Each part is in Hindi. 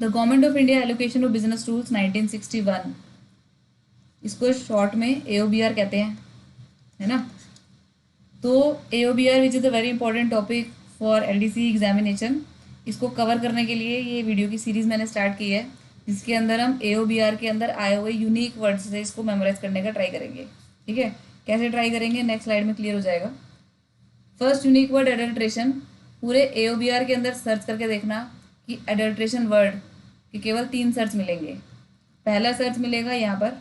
The government of India allocation of business rules 1961, इसको शॉर्ट में AOBR कहते हैं, है ना। तो AOBR which is a very important topic for LDC examination, इसको कवर करने के लिए ये वीडियो की सीरीज़ मैंने स्टार्ट की है, जिसके अंदर हम AOBR के अंदर आए हुए यूनिक वर्ड्स से इसको मेमोराइज करने का ट्राई करेंगे। ठीक है, कैसे ट्राई करेंगे नेक्स्ट स्लाइड में क्लियर हो जाएगा। First unique word adulteration. पूरे AOBR के अंदर सर्च करके देखना कि एडल्ट्रेशन वर्ड के केवल 3 सर्च मिलेंगे। पहला सर्च मिलेगा यहाँ पर,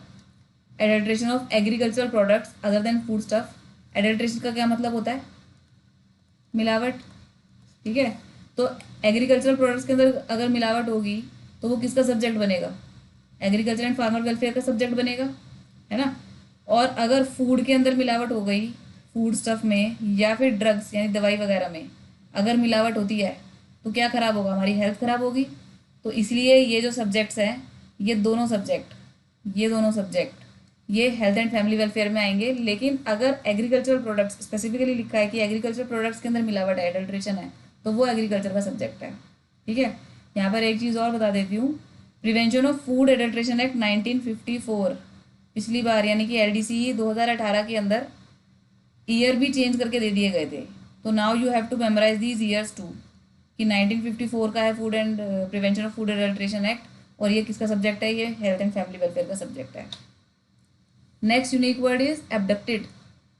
adulteration of agricultural products other than food stuff. Adulteration का क्या मतलब होता है? मिलावट। ठीक है, तो एग्रीकल्चरल प्रोडक्ट्स के अंदर अगर मिलावट होगी तो वो किसका सब्जेक्ट बनेगा? एग्रीकल्चर एंड फार्मर वेलफेयर का सब्जेक्ट बनेगा, है ना। और अगर फूड के अंदर मिलावट हो गई, फूड स्टफ में या फिर ड्रग्स यानी दवाई वगैरह में अगर मिलावट होती है तो क्या खराब होगा? हमारी हेल्थ खराब होगी। तो इसलिए ये जो सब्जेक्ट्स हैं, ये दोनों सब्जेक्ट ये हेल्थ एंड फैमिली वेलफेयर में आएंगे। लेकिन अगर एग्रीकल्चरल प्रोडक्ट्स स्पेसिफिकली लिखा है कि एग्रीकल्चर प्रोडक्ट्स के अंदर मिलावट है, एडल्ट्रेशन है, तो वो एग्रीकल्चर का सब्जेक्ट है। ठीक है, यहाँ पर एक चीज़ और बता देती हूँ, prevention of food adulteration act 1954, पिछली बार यानी कि LDC 2018 के अंदर ईयर भी चेंज करके दे दिए गए थे। तो now you have to memorise these years too, कि 1954 का है food and prevention of food adulteration act, और ये किसका सब्जेक्ट है? ये हेल्थ एंड फैमिली वेलफेयर का सब्जेक्ट है। Next unique word is abducted.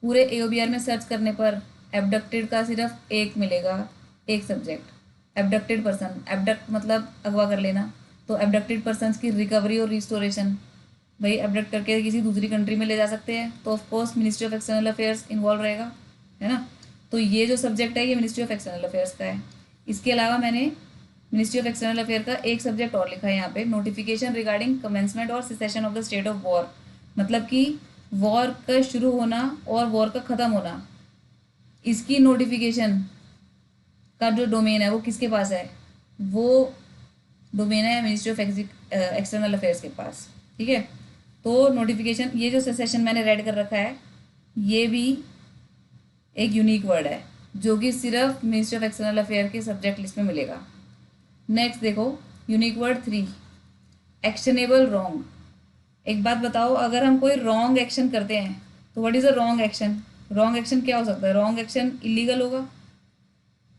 पूरे AOBR में सर्च करने पर एबडक्टेड का सिर्फ एक मिलेगा, एक सब्जेक्ट, एबडक्टेड पर्सन। एबडक्ट मतलब अगवा कर लेना, तो एबडक्टेड पर्सन की रिकवरी और रिस्टोरेशन, भाई एबडक्ट करके किसी दूसरी कंट्री में ले जा सकते हैं, तो of course ministry of external affairs involve रहेगा, है ना। तो ये जो सब्जेक्ट है ये मिनिस्ट्री ऑफ एक्सटर्नल अफेयर्स का है। इसके अलावा मैंने मिनिस्ट्री ऑफ एक्सटर्नल अफेयर का एक सब्जेक्ट और लिखा है यहाँ पे, नोटिफिकेशन रिगार्डिंग कमेंसमेंट और cessation of the state of war. मतलब कि वॉर का शुरू होना और वॉर का ख़त्म होना, इसकी नोटिफिकेशन का जो डोमेन है वो किसके पास है? वो डोमेन है मिनिस्ट्री ऑफ एक्सटर्नल अफेयर्स के पास। ठीक है, तो नोटिफिकेशन, ये जो सेशन मैंने रेड कर रखा है, ये भी एक यूनिक वर्ड है जो कि सिर्फ मिनिस्ट्री ऑफ एक्सटर्नल अफेयर के सब्जेक्ट लिस्ट में मिलेगा। नेक्स्ट देखो, यूनिक वर्ड 3, एक्शनेबल रॉन्ग। एक बात बताओ, अगर हम कोई रॉन्ग एक्शन करते हैं तो what is a wrong action? Wrong action क्या हो सकता है? रॉन्ग एक्शन इलीगल होगा।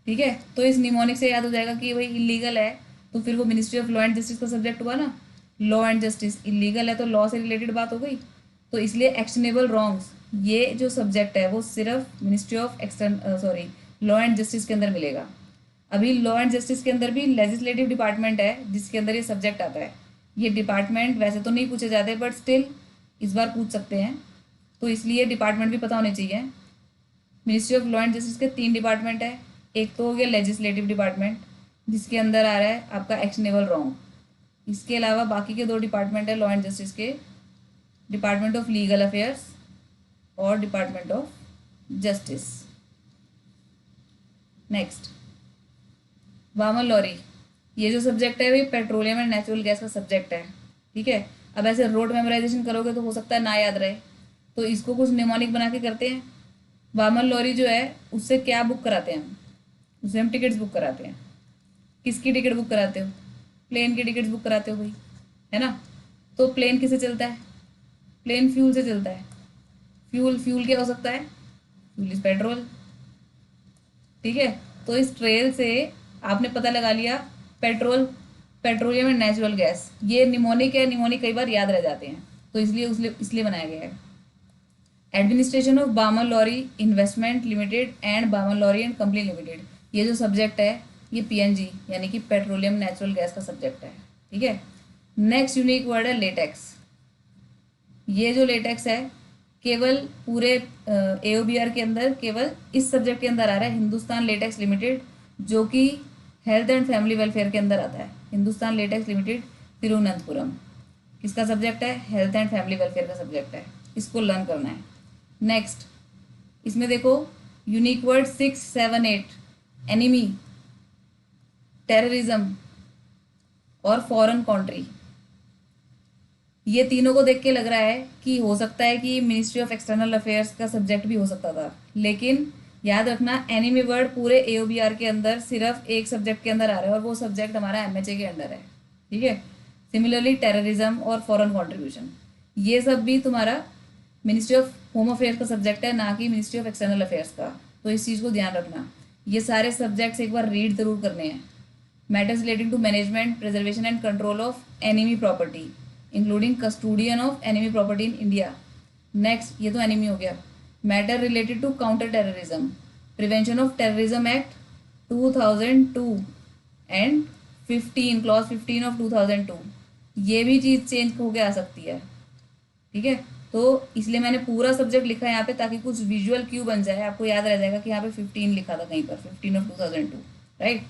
ठीक है, तो इस निमोनिक से याद हो जाएगा कि भाई इलीगल है, तो फिर वो ministry of law and justice का सब्जेक्ट हुआ ना। लॉ एंड जस्टिस, इलीगल है तो लॉ से रिलेटेड बात हो गई। तो इसलिए एक्शनेबल रॉन्ग्स ये जो सब्जेक्ट है वो सिर्फ ministry of law and justice के अंदर मिलेगा। अभी लॉ एंड जस्टिस के अंदर भी लेजिस्लेटिव डिपार्टमेंट है जिसके अंदर ये सब्जेक्ट आता है। ये डिपार्टमेंट वैसे तो नहीं पूछे जाते बट स्टिल इस बार पूछ सकते हैं, तो इसलिए डिपार्टमेंट भी पता होने चाहिए। Ministry of law and justice के 3 डिपार्टमेंट है। एक तो हो गया लेजिस्लेटिव डिपार्टमेंट जिसके अंदर आ रहा है आपका एक्शनेबल रॉन्ग। इसके अलावा बाकी के 2 डिपार्टमेंट है लॉ एंड जस्टिस के, डिपार्टमेंट ऑफ लीगल अफेयर्स और डिपार्टमेंट ऑफ जस्टिस। नेक्स्ट, वामन लॉरी, ये जो सब्जेक्ट है वही पेट्रोलियम एंड नेचुरल गैस का सब्जेक्ट है। ठीक है, अब ऐसे रोड मेमोराइजेशन करोगे तो हो सकता है ना याद रहे, तो इसको कुछ निमोनिक बना के करते हैं। वामन लॉरी जो है उससे क्या बुक कराते हैं हम? उससे हम टिकट्स बुक कराते हैं। किसकी टिकट बुक कराते हो? प्लेन की टिकट बुक कराते हो भाई, है ना। तो प्लेन किससे चलता है? प्लेन फ्यूल से चलता है। फ्यूल फ्यूल क्या हो सकता है? Fuel is petrol. ठीक है, तो इस ट्रेल से आपने पता लगा लिया petrol, petroleum and natural gas, ये निमोनिक है। निमोनिक कई बार याद रह जाते हैं, तो इसलिए बनाया गया है। Administration of Balmer Lawrie investment limited and Balmer Lawrie and company limited, ये जो सब्जेक्ट है ये PNG यानी कि पेट्रोलियम नेचुरल गैस का सब्जेक्ट है। ठीक है, नेक्स्ट यूनिक वर्ड है लेटेक्स। ये जो लेटेक्स है केवल पूरे AOBR के अंदर केवल इस सब्जेक्ट के अंदर आ रहा है, हिंदुस्तान लेटेक्स लिमिटेड, जो कि हेल्थ एंड फैमिली वेलफेयर के अंदर आता है। हिंदुस्तान लेटेक्स लिमिटेड तिरुवनंतपुरम किसका सब्जेक्ट है? हेल्थ एंड फैमिली वेलफेयर का सब्जेक्ट है। इसको लर्न करना है। नेक्स्ट, इसमें देखो यूनिक वर्ड 6, 7, 8, एनिमी, टेररिज्म और फॉरेन कंट्री। ये तीनों को देख के लग रहा है कि हो सकता है कि मिनिस्ट्री ऑफ एक्सटर्नल अफेयर्स का सब्जेक्ट भी हो सकता था, लेकिन याद रखना एनिमी वर्ड पूरे AOBR के अंदर सिर्फ एक सब्जेक्ट के अंदर आ रहा है और वो सब्जेक्ट हमारा MHA के अंडर है। ठीक है। सिमिलरली टेररिज्म और फॉरेन कंट्रीब्यूशन, ये सब भी तुम्हारा मिनिस्ट्री ऑफ होम अफेयर्स का सब्जेक्ट है, ना कि मिनिस्ट्री ऑफ एक्सटर्नल अफेयर्स का। तो इस चीज़ को ध्यान रखना, ये सारे सब्जेक्ट्स एक बार रीड जरूर करने हैं। Matters relating to management, preservation and control of enemy property, including custodian of enemy property in India. Next, ये तो एनिमी हो गया। Matter related to counter terrorism, prevention of terrorism act 2002 and 15, clause 15 of 2002, ये भी चीज़ चेंज होके आ सकती है। ठीक है, तो इसलिए मैंने पूरा सब्जेक्ट लिखा है यहाँ पे, ताकि कुछ विजुअल क्यू बन जाए, आपको याद रह जाएगा कि यहाँ पे 15 लिखा था कहीं पर, 15 ऑफ 2002, राइट।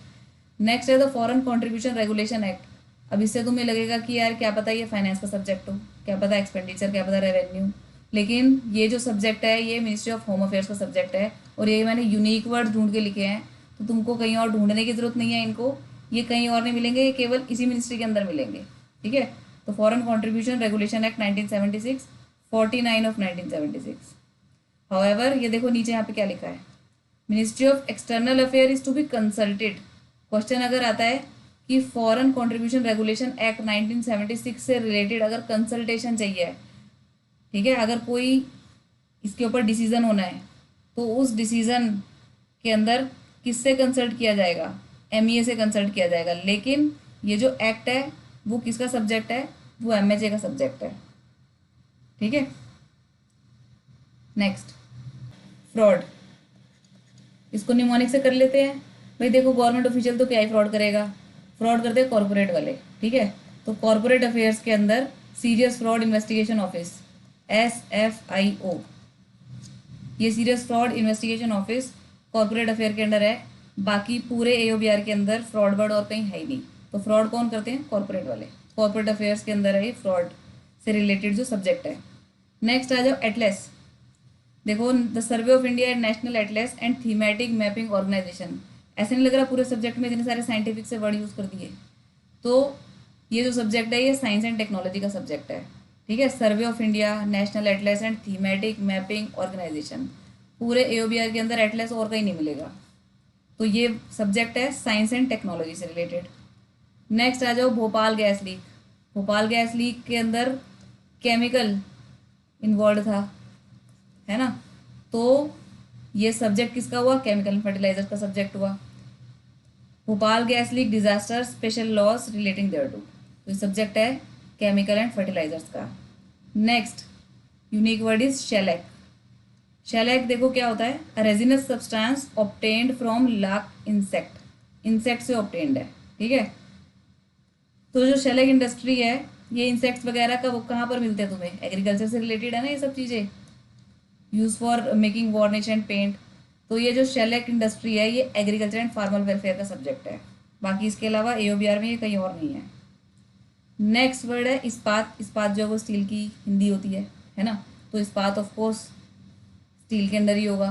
नेक्स्ट है the foreign contribution regulation act. अब इससे तुम्हें लगेगा कि यार क्या पता ये फाइनेंस का सब्जेक्ट हो, क्या पता एक्सपेंडिचर, क्या पता रेवेन्यू, लेकिन ये जो सब्जेक्ट है ये मिनिस्ट्री ऑफ होम अफेयर्स का सब्जेक्ट है, और ये मैंने यूनिक वर्ड ढूंढ के लिखे हैं, तो तुमको कहीं और ढूंढने की जरूरत नहीं है इनको, ये कहीं और नहीं मिलेंगे, ये केवल इसी मिनिस्ट्री के अंदर मिलेंगे। ठीक है, तो foreign contribution regulation act 1976, 49 of 1976। However, ये देखो नीचे यहाँ पे क्या लिखा है, ministry of external affair is to be consulted. Question अगर आता है कि फॉरेन कंट्रीब्यूशन रेगुलेशन एक्ट 1976 से रिलेटेड अगर कंसल्टेशन चाहिए, ठीक है, अगर कोई इसके ऊपर डिसीजन होना है, तो उस डिसीजन के अंदर किससे कंसल्ट किया जाएगा, एमईए से कंसल्ट किया जाएगा। लेकिन ये जो एक्ट है वो किसका सब्जेक्ट है, वो एमएचए का सब्जेक्ट है। ठीक है, नेक्स्ट, फ्रॉड, इसको निमोनिक से कर लेते हैं। भाई देखो, गवर्नमेंट ऑफिशियल तो क्या ही फ्रॉड करेगा, फ्रॉड करते हैं कॉर्पोरेट वाले। ठीक है, तो कॉर्पोरेट अफेयर्स के अंदर serious fraud investigation office, SFIO, ये serious fraud investigation office corporate affair के अंडर है। बाकी पूरे AOBR के अंदर फ्रॉड वर्ड और कहीं है ही नहीं। तो फ्रॉड कौन करते हैं, कॉर्पोरेट वाले, कॉर्पोरेट अफेयर्स के अंदर है ये फ्रॉड से रिलेटेड जो सब्जेक्ट है। नेक्स्ट आ जाओ एटलेस। देखो, the survey of India and national atlas and thematic mapping organisation. ऐसे नहीं लग रहा पूरे सब्जेक्ट में इतने सारे साइंटिफिक से वर्ड यूज़ कर दिए। तो ये जो सब्जेक्ट है ये साइंस एंड टेक्नोलॉजी का सब्जेक्ट है। ठीक है, survey of India, national atlas and thematic mapping organisation, पूरे AOBR के अंदर एटलेस और कहीं नहीं मिलेगा। तो ये सब्जेक्ट है साइंस एंड टेक्नोलॉजी से रिलेटेड। नेक्स्ट आ जाओ Bhopal gas leak. Bhopal gas leak के अंदर केमिकल इन्वॉल्व था, है ना, तो ये सब्जेक्ट किसका हुआ, केमिकल एंड फर्टिलाइजर का सब्जेक्ट हुआ। Bhopal gas leak disaster special laws relating thereto, तो ये सब्जेक्ट है केमिकल एंड फर्टिलाइजर्स का। Next unique word is shellac. Shellac देखो क्या होता है, resinous substance obtained from lac insect, insect से ऑब्टेन्ड है। ठीक है, तो जो शेलैक इंडस्ट्री है, ये इंसेक्ट्स वगैरह का वो कहाँ पर मिलते हैं तुम्हें, एग्रीकल्चर से रिलेटेड है ना ये सब चीज़ें, use for making varnish and paint. तो ये जो शेलैक इंडस्ट्री है ये एग्रीकल्चर एंड फार्मर वेलफेयर का सब्जेक्ट है। बाकी इसके अलावा AOBR में ये कहीं और नहीं है। नेक्स्ट वर्ड है इस्पात। इस्पात जो है वो स्टील की हिंदी होती है ना, तो इस्पात ऑफ कोर्स स्टील के अंदर ही होगा।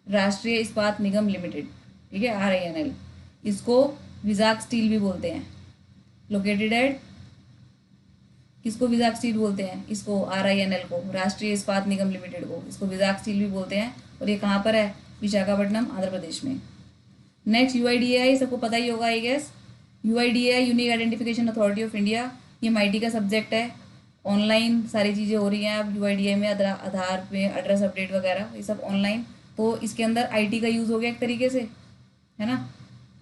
राष्ट्रीय इस्पात निगम लिमिटेड, ठीक है, RINL, इसको विजाक स्टील भी बोलते हैं। लोकेटेड एट, किसको विजाक स्टील बोलते हैं, इसको RINL को, राष्ट्रीय इस्पात निगम लिमिटेड को, इसको विजाक स्टील भी बोलते हैं। और ये कहाँ पर है, विशाखापट्टनम, आंध्र प्रदेश में। नेक्स्ट UIDAI, सबको पता ही होगा I guess. UIDAI unique identification authority of India, ये MIT का सब्जेक्ट है। ऑनलाइन सारी चीज़ें हो रही हैं अब UIDAI में, आधार पे एड्रेस अपडेट वगैरह ये सब ऑनलाइन। तो इसके अंदर IT का यूज़ हो गया एक तरीके से, है ना,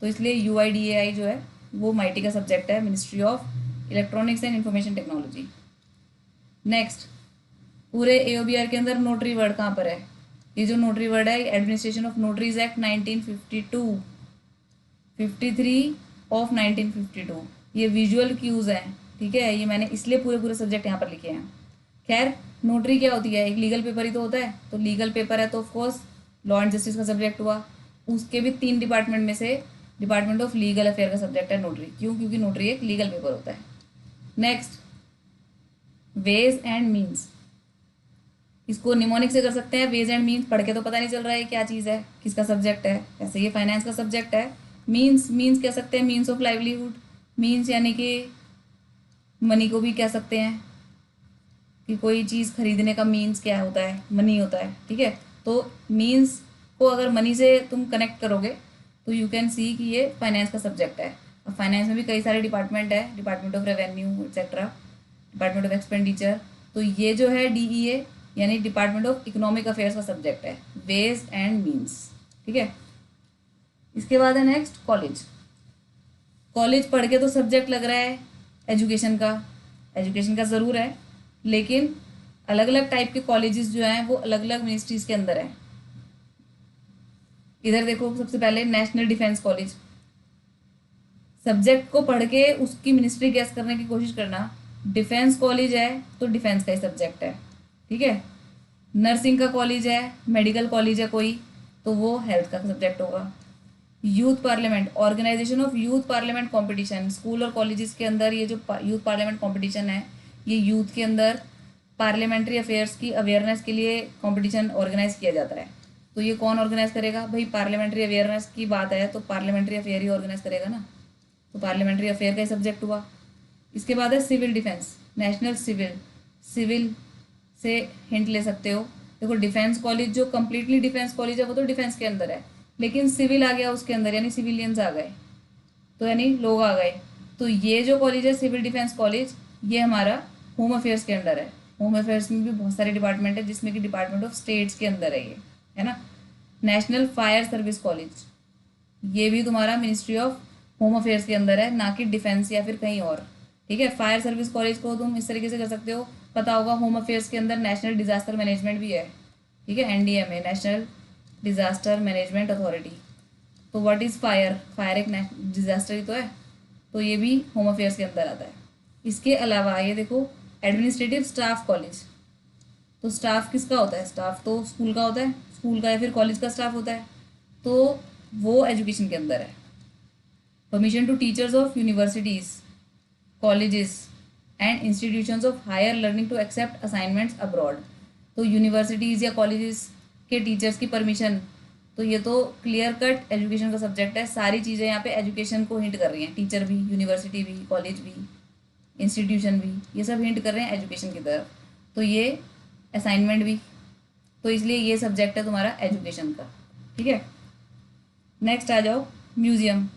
तो इसलिए UIDAI जो है वो MIT का सब्जेक्ट है, ministry of electronics and information technology. Next, पूरे AOBR के अंदर नोटरी वर्ड कहाँ पर है, ये जो नोटरी वर्ड है, एडमिनिस्ट्रेशन ऑफ नोटरीज एक्ट 1952, 53 ऑफ 1952, ये विजुअल क्यूज हैं। ठीक है, ये मैंने इसलिए पूरे पूरे सब्जेक्ट यहाँ पर लिखे हैं। खैर, नोटरी क्या होती है, एक लीगल पेपर ही तो होता है, तो लीगल पेपर है तो ऑफकोर्स लॉ एंड जस्टिस का सब्जेक्ट हुआ। उसके भी 3 डिपार्टमेंट में से डिपार्टमेंट ऑफ लीगल अफेयर का सब्जेक्ट है नोटरी। क्यों, क्योंकि नोटरी एक लीगल पेपर होता है। नेक्स्ट, वेज एंड मीन्स, इसको निमोनिक से कर सकते हैं। वेज एंड मीन्स पढ़ के तो पता नहीं चल रहा है क्या चीज़ है, किसका सब्जेक्ट है, ऐसे ये फाइनेंस का सब्जेक्ट है। मीन्स कह सकते हैं, मीन्स ऑफ लाइवलीहुड, मीन्स यानी कि मनी को भी कह सकते हैं कि कोई चीज़ खरीदने का मीन्स क्या होता है, मनी होता है। ठीक है, तो मीन्स को अगर मनी से तुम कनेक्ट करोगे तो यू कैन सी कि ये फाइनेंस का सब्जेक्ट है। अब फाइनेंस में भी कई सारे डिपार्टमेंट है, department of revenue etcetera, department of expenditure. तो ये जो है DEA यानी डिपार्टमेंट ऑफ इकोनॉमिक अफेयर्स का सब्जेक्ट है, वेज एंड मीन्स। ठीक है, इसके बाद है नेक्स्ट कॉलेज। कॉलेज पढ़ के तो सब्जेक्ट लग रहा है एजुकेशन का ज़रूर है, लेकिन अलग अलग टाइप के कॉलेजेस जो हैं वो अलग अलग मिनिस्ट्रीज के अंदर है। इधर देखो, सबसे पहले नेशनल डिफेंस कॉलेज। सब्जेक्ट को पढ़ के उसकी मिनिस्ट्री गैस करने की कोशिश करना। डिफेंस कॉलेज है तो डिफेंस का ही सब्जेक्ट है। ठीक है, नर्सिंग का कॉलेज है, मेडिकल कॉलेज है कोई, तो वो हेल्थ का सब्जेक्ट होगा। Youth parliament, organisation of youth parliament competition. School और कॉलेजेस के अंदर ये जो यूथ पार्लियामेंट कंपटीशन है, ये यूथ के अंदर पार्लियामेंट्री अफेयर्स की अवेयरनेस के लिए कंपटीशन ऑर्गेनाइज किया जाता है। तो ये कौन ऑर्गेनाइज करेगा भाई? पार्लियामेंट्री अवेयरनेस की बात है तो पार्लियामेंट्री अफेयर ही ऑर्गेनाइज करेगा ना, तो पार्लियामेंट्री अफेयर का ही सब्जेक्ट हुआ। इसके बाद है सिविल डिफेंस, नेशनल सिविल से हिंट ले सकते हो। देखो, डिफेंस कॉलेज जो कम्प्लीटली डिफेंस कॉलेज है वो तो डिफेंस के अंदर है, लेकिन सिविल आ गया उसके अंदर, यानी सिविलियंस आ गए, तो यानी लोग आ गए। तो ये जो कॉलेज है सिविल डिफेंस कॉलेज, ये हमारा होम अफेयर्स के अंडर है। होम अफेयर्स में भी बहुत सारे डिपार्टमेंट है, जिसमें कि डिपार्टमेंट ऑफ स्टेट्स के अंदर है ये, है ना। नेशनल फायर सर्विस कॉलेज, ये भी तुम्हारा मिनिस्ट्री ऑफ होम अफेयर्स के अंदर है, ना कि डिफेंस या फिर कहीं और। ठीक है, फायर सर्विस कॉलेज को तुम इस तरीके से कर सकते हो, पता होगा होम अफेयर्स के अंदर नेशनल डिजास्टर मैनेजमेंट भी है। ठीक है, NDMA, national disaster management authority. तो व्हाट इज़ फायर? फायर एक डिजास्टर ही तो है, तो ये भी होम अफेयर्स के अंदर आता है। इसके अलावा ये देखो, एडमिनिस्ट्रेटिव स्टाफ कॉलेज। तो स्टाफ किसका होता है? स्टाफ तो स्कूल का होता है, स्कूल का या फिर कॉलेज का स्टाफ होता है, तो वो एजुकेशन के अंदर है। Permission to teachers of universities, colleges and institutions of higher learning to accept assignments abroad. तो यूनिवर्सिटीज़ या कॉलेजेस के टीचर्स की परमिशन, तो ये तो क्लियर कट एजुकेशन का सब्जेक्ट है। सारी चीज़ें यहाँ पे एजुकेशन को हिंट कर रही हैं, टीचर भी, यूनिवर्सिटी भी, कॉलेज भी, इंस्टीट्यूशन भी, ये सब हिंट कर रहे हैं एजुकेशन की तरफ। तो ये असाइनमेंट भी, तो इसलिए ये सब्जेक्ट है तुम्हारा एजुकेशन का। ठीक है, नेक्स्ट आ जाओ म्यूजियम।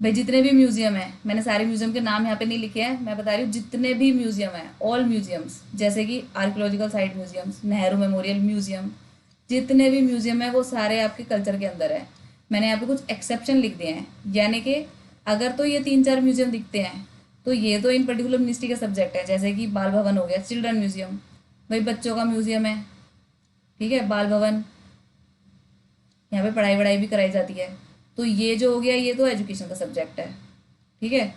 भाई जितने भी म्यूजियम है, मैंने सारे म्यूजियम के नाम यहाँ पे नहीं लिखे हैं, मैं बता रही हूँ जितने भी म्यूजियम है, ऑल म्यूजियम्स, जैसे कि archaeological site museums, Nehru memorial museum, जितने भी म्यूजियम है वो सारे आपके कल्चर के अंदर है। मैंने यहाँ पे कुछ एक्सेप्शन लिख दिए हैं, यानी कि अगर तो ये 3-4 म्यूजियम दिखते हैं तो ये तो इन पर्टिकुलर मिनिस्ट्री का सब्जेक्ट है। जैसे कि बाल भवन हो गया, चिल्ड्रन म्यूजियम, भाई बच्चों का म्यूजियम है। ठीक है, बाल भवन, यहाँ पे पढ़ाई वढ़ाई भी कराई जाती है, तो ये जो हो गया ये तो एजुकेशन का सब्जेक्ट है। ठीक है,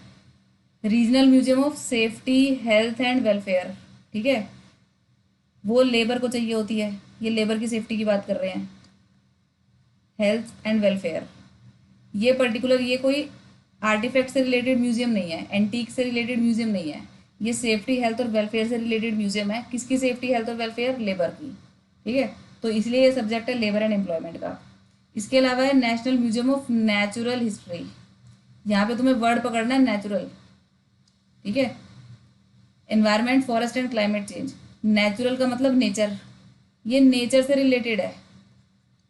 regional museum of safety health and welfare, ठीक है, वो लेबर को चाहिए होती है, ये लेबर की सेफ्टी की बात कर रहे हैं, हेल्थ एंड वेलफेयर। ये पर्टिकुलर, ये कोई आर्टिफैक्ट से रिलेटेड म्यूजियम नहीं है, एंटीक से रिलेटेड म्यूजियम नहीं है, ये सेफ्टी हेल्थ और वेलफेयर से रिलेटेड म्यूजियम है। किसकी सेफ्टी हेल्थ और वेलफेयर? लेबर की। ठीक है, तो इसलिए ये सब्जेक्ट है लेबर एंड एम्प्लॉयमेंट का। इसके अलावा है national museum of natural history, यहाँ पे तुम्हें वर्ड पकड़ना है नेचुरल। ठीक है, environment, forest and climate change. Natural का मतलब नेचर, ये नेचर से रिलेटेड है,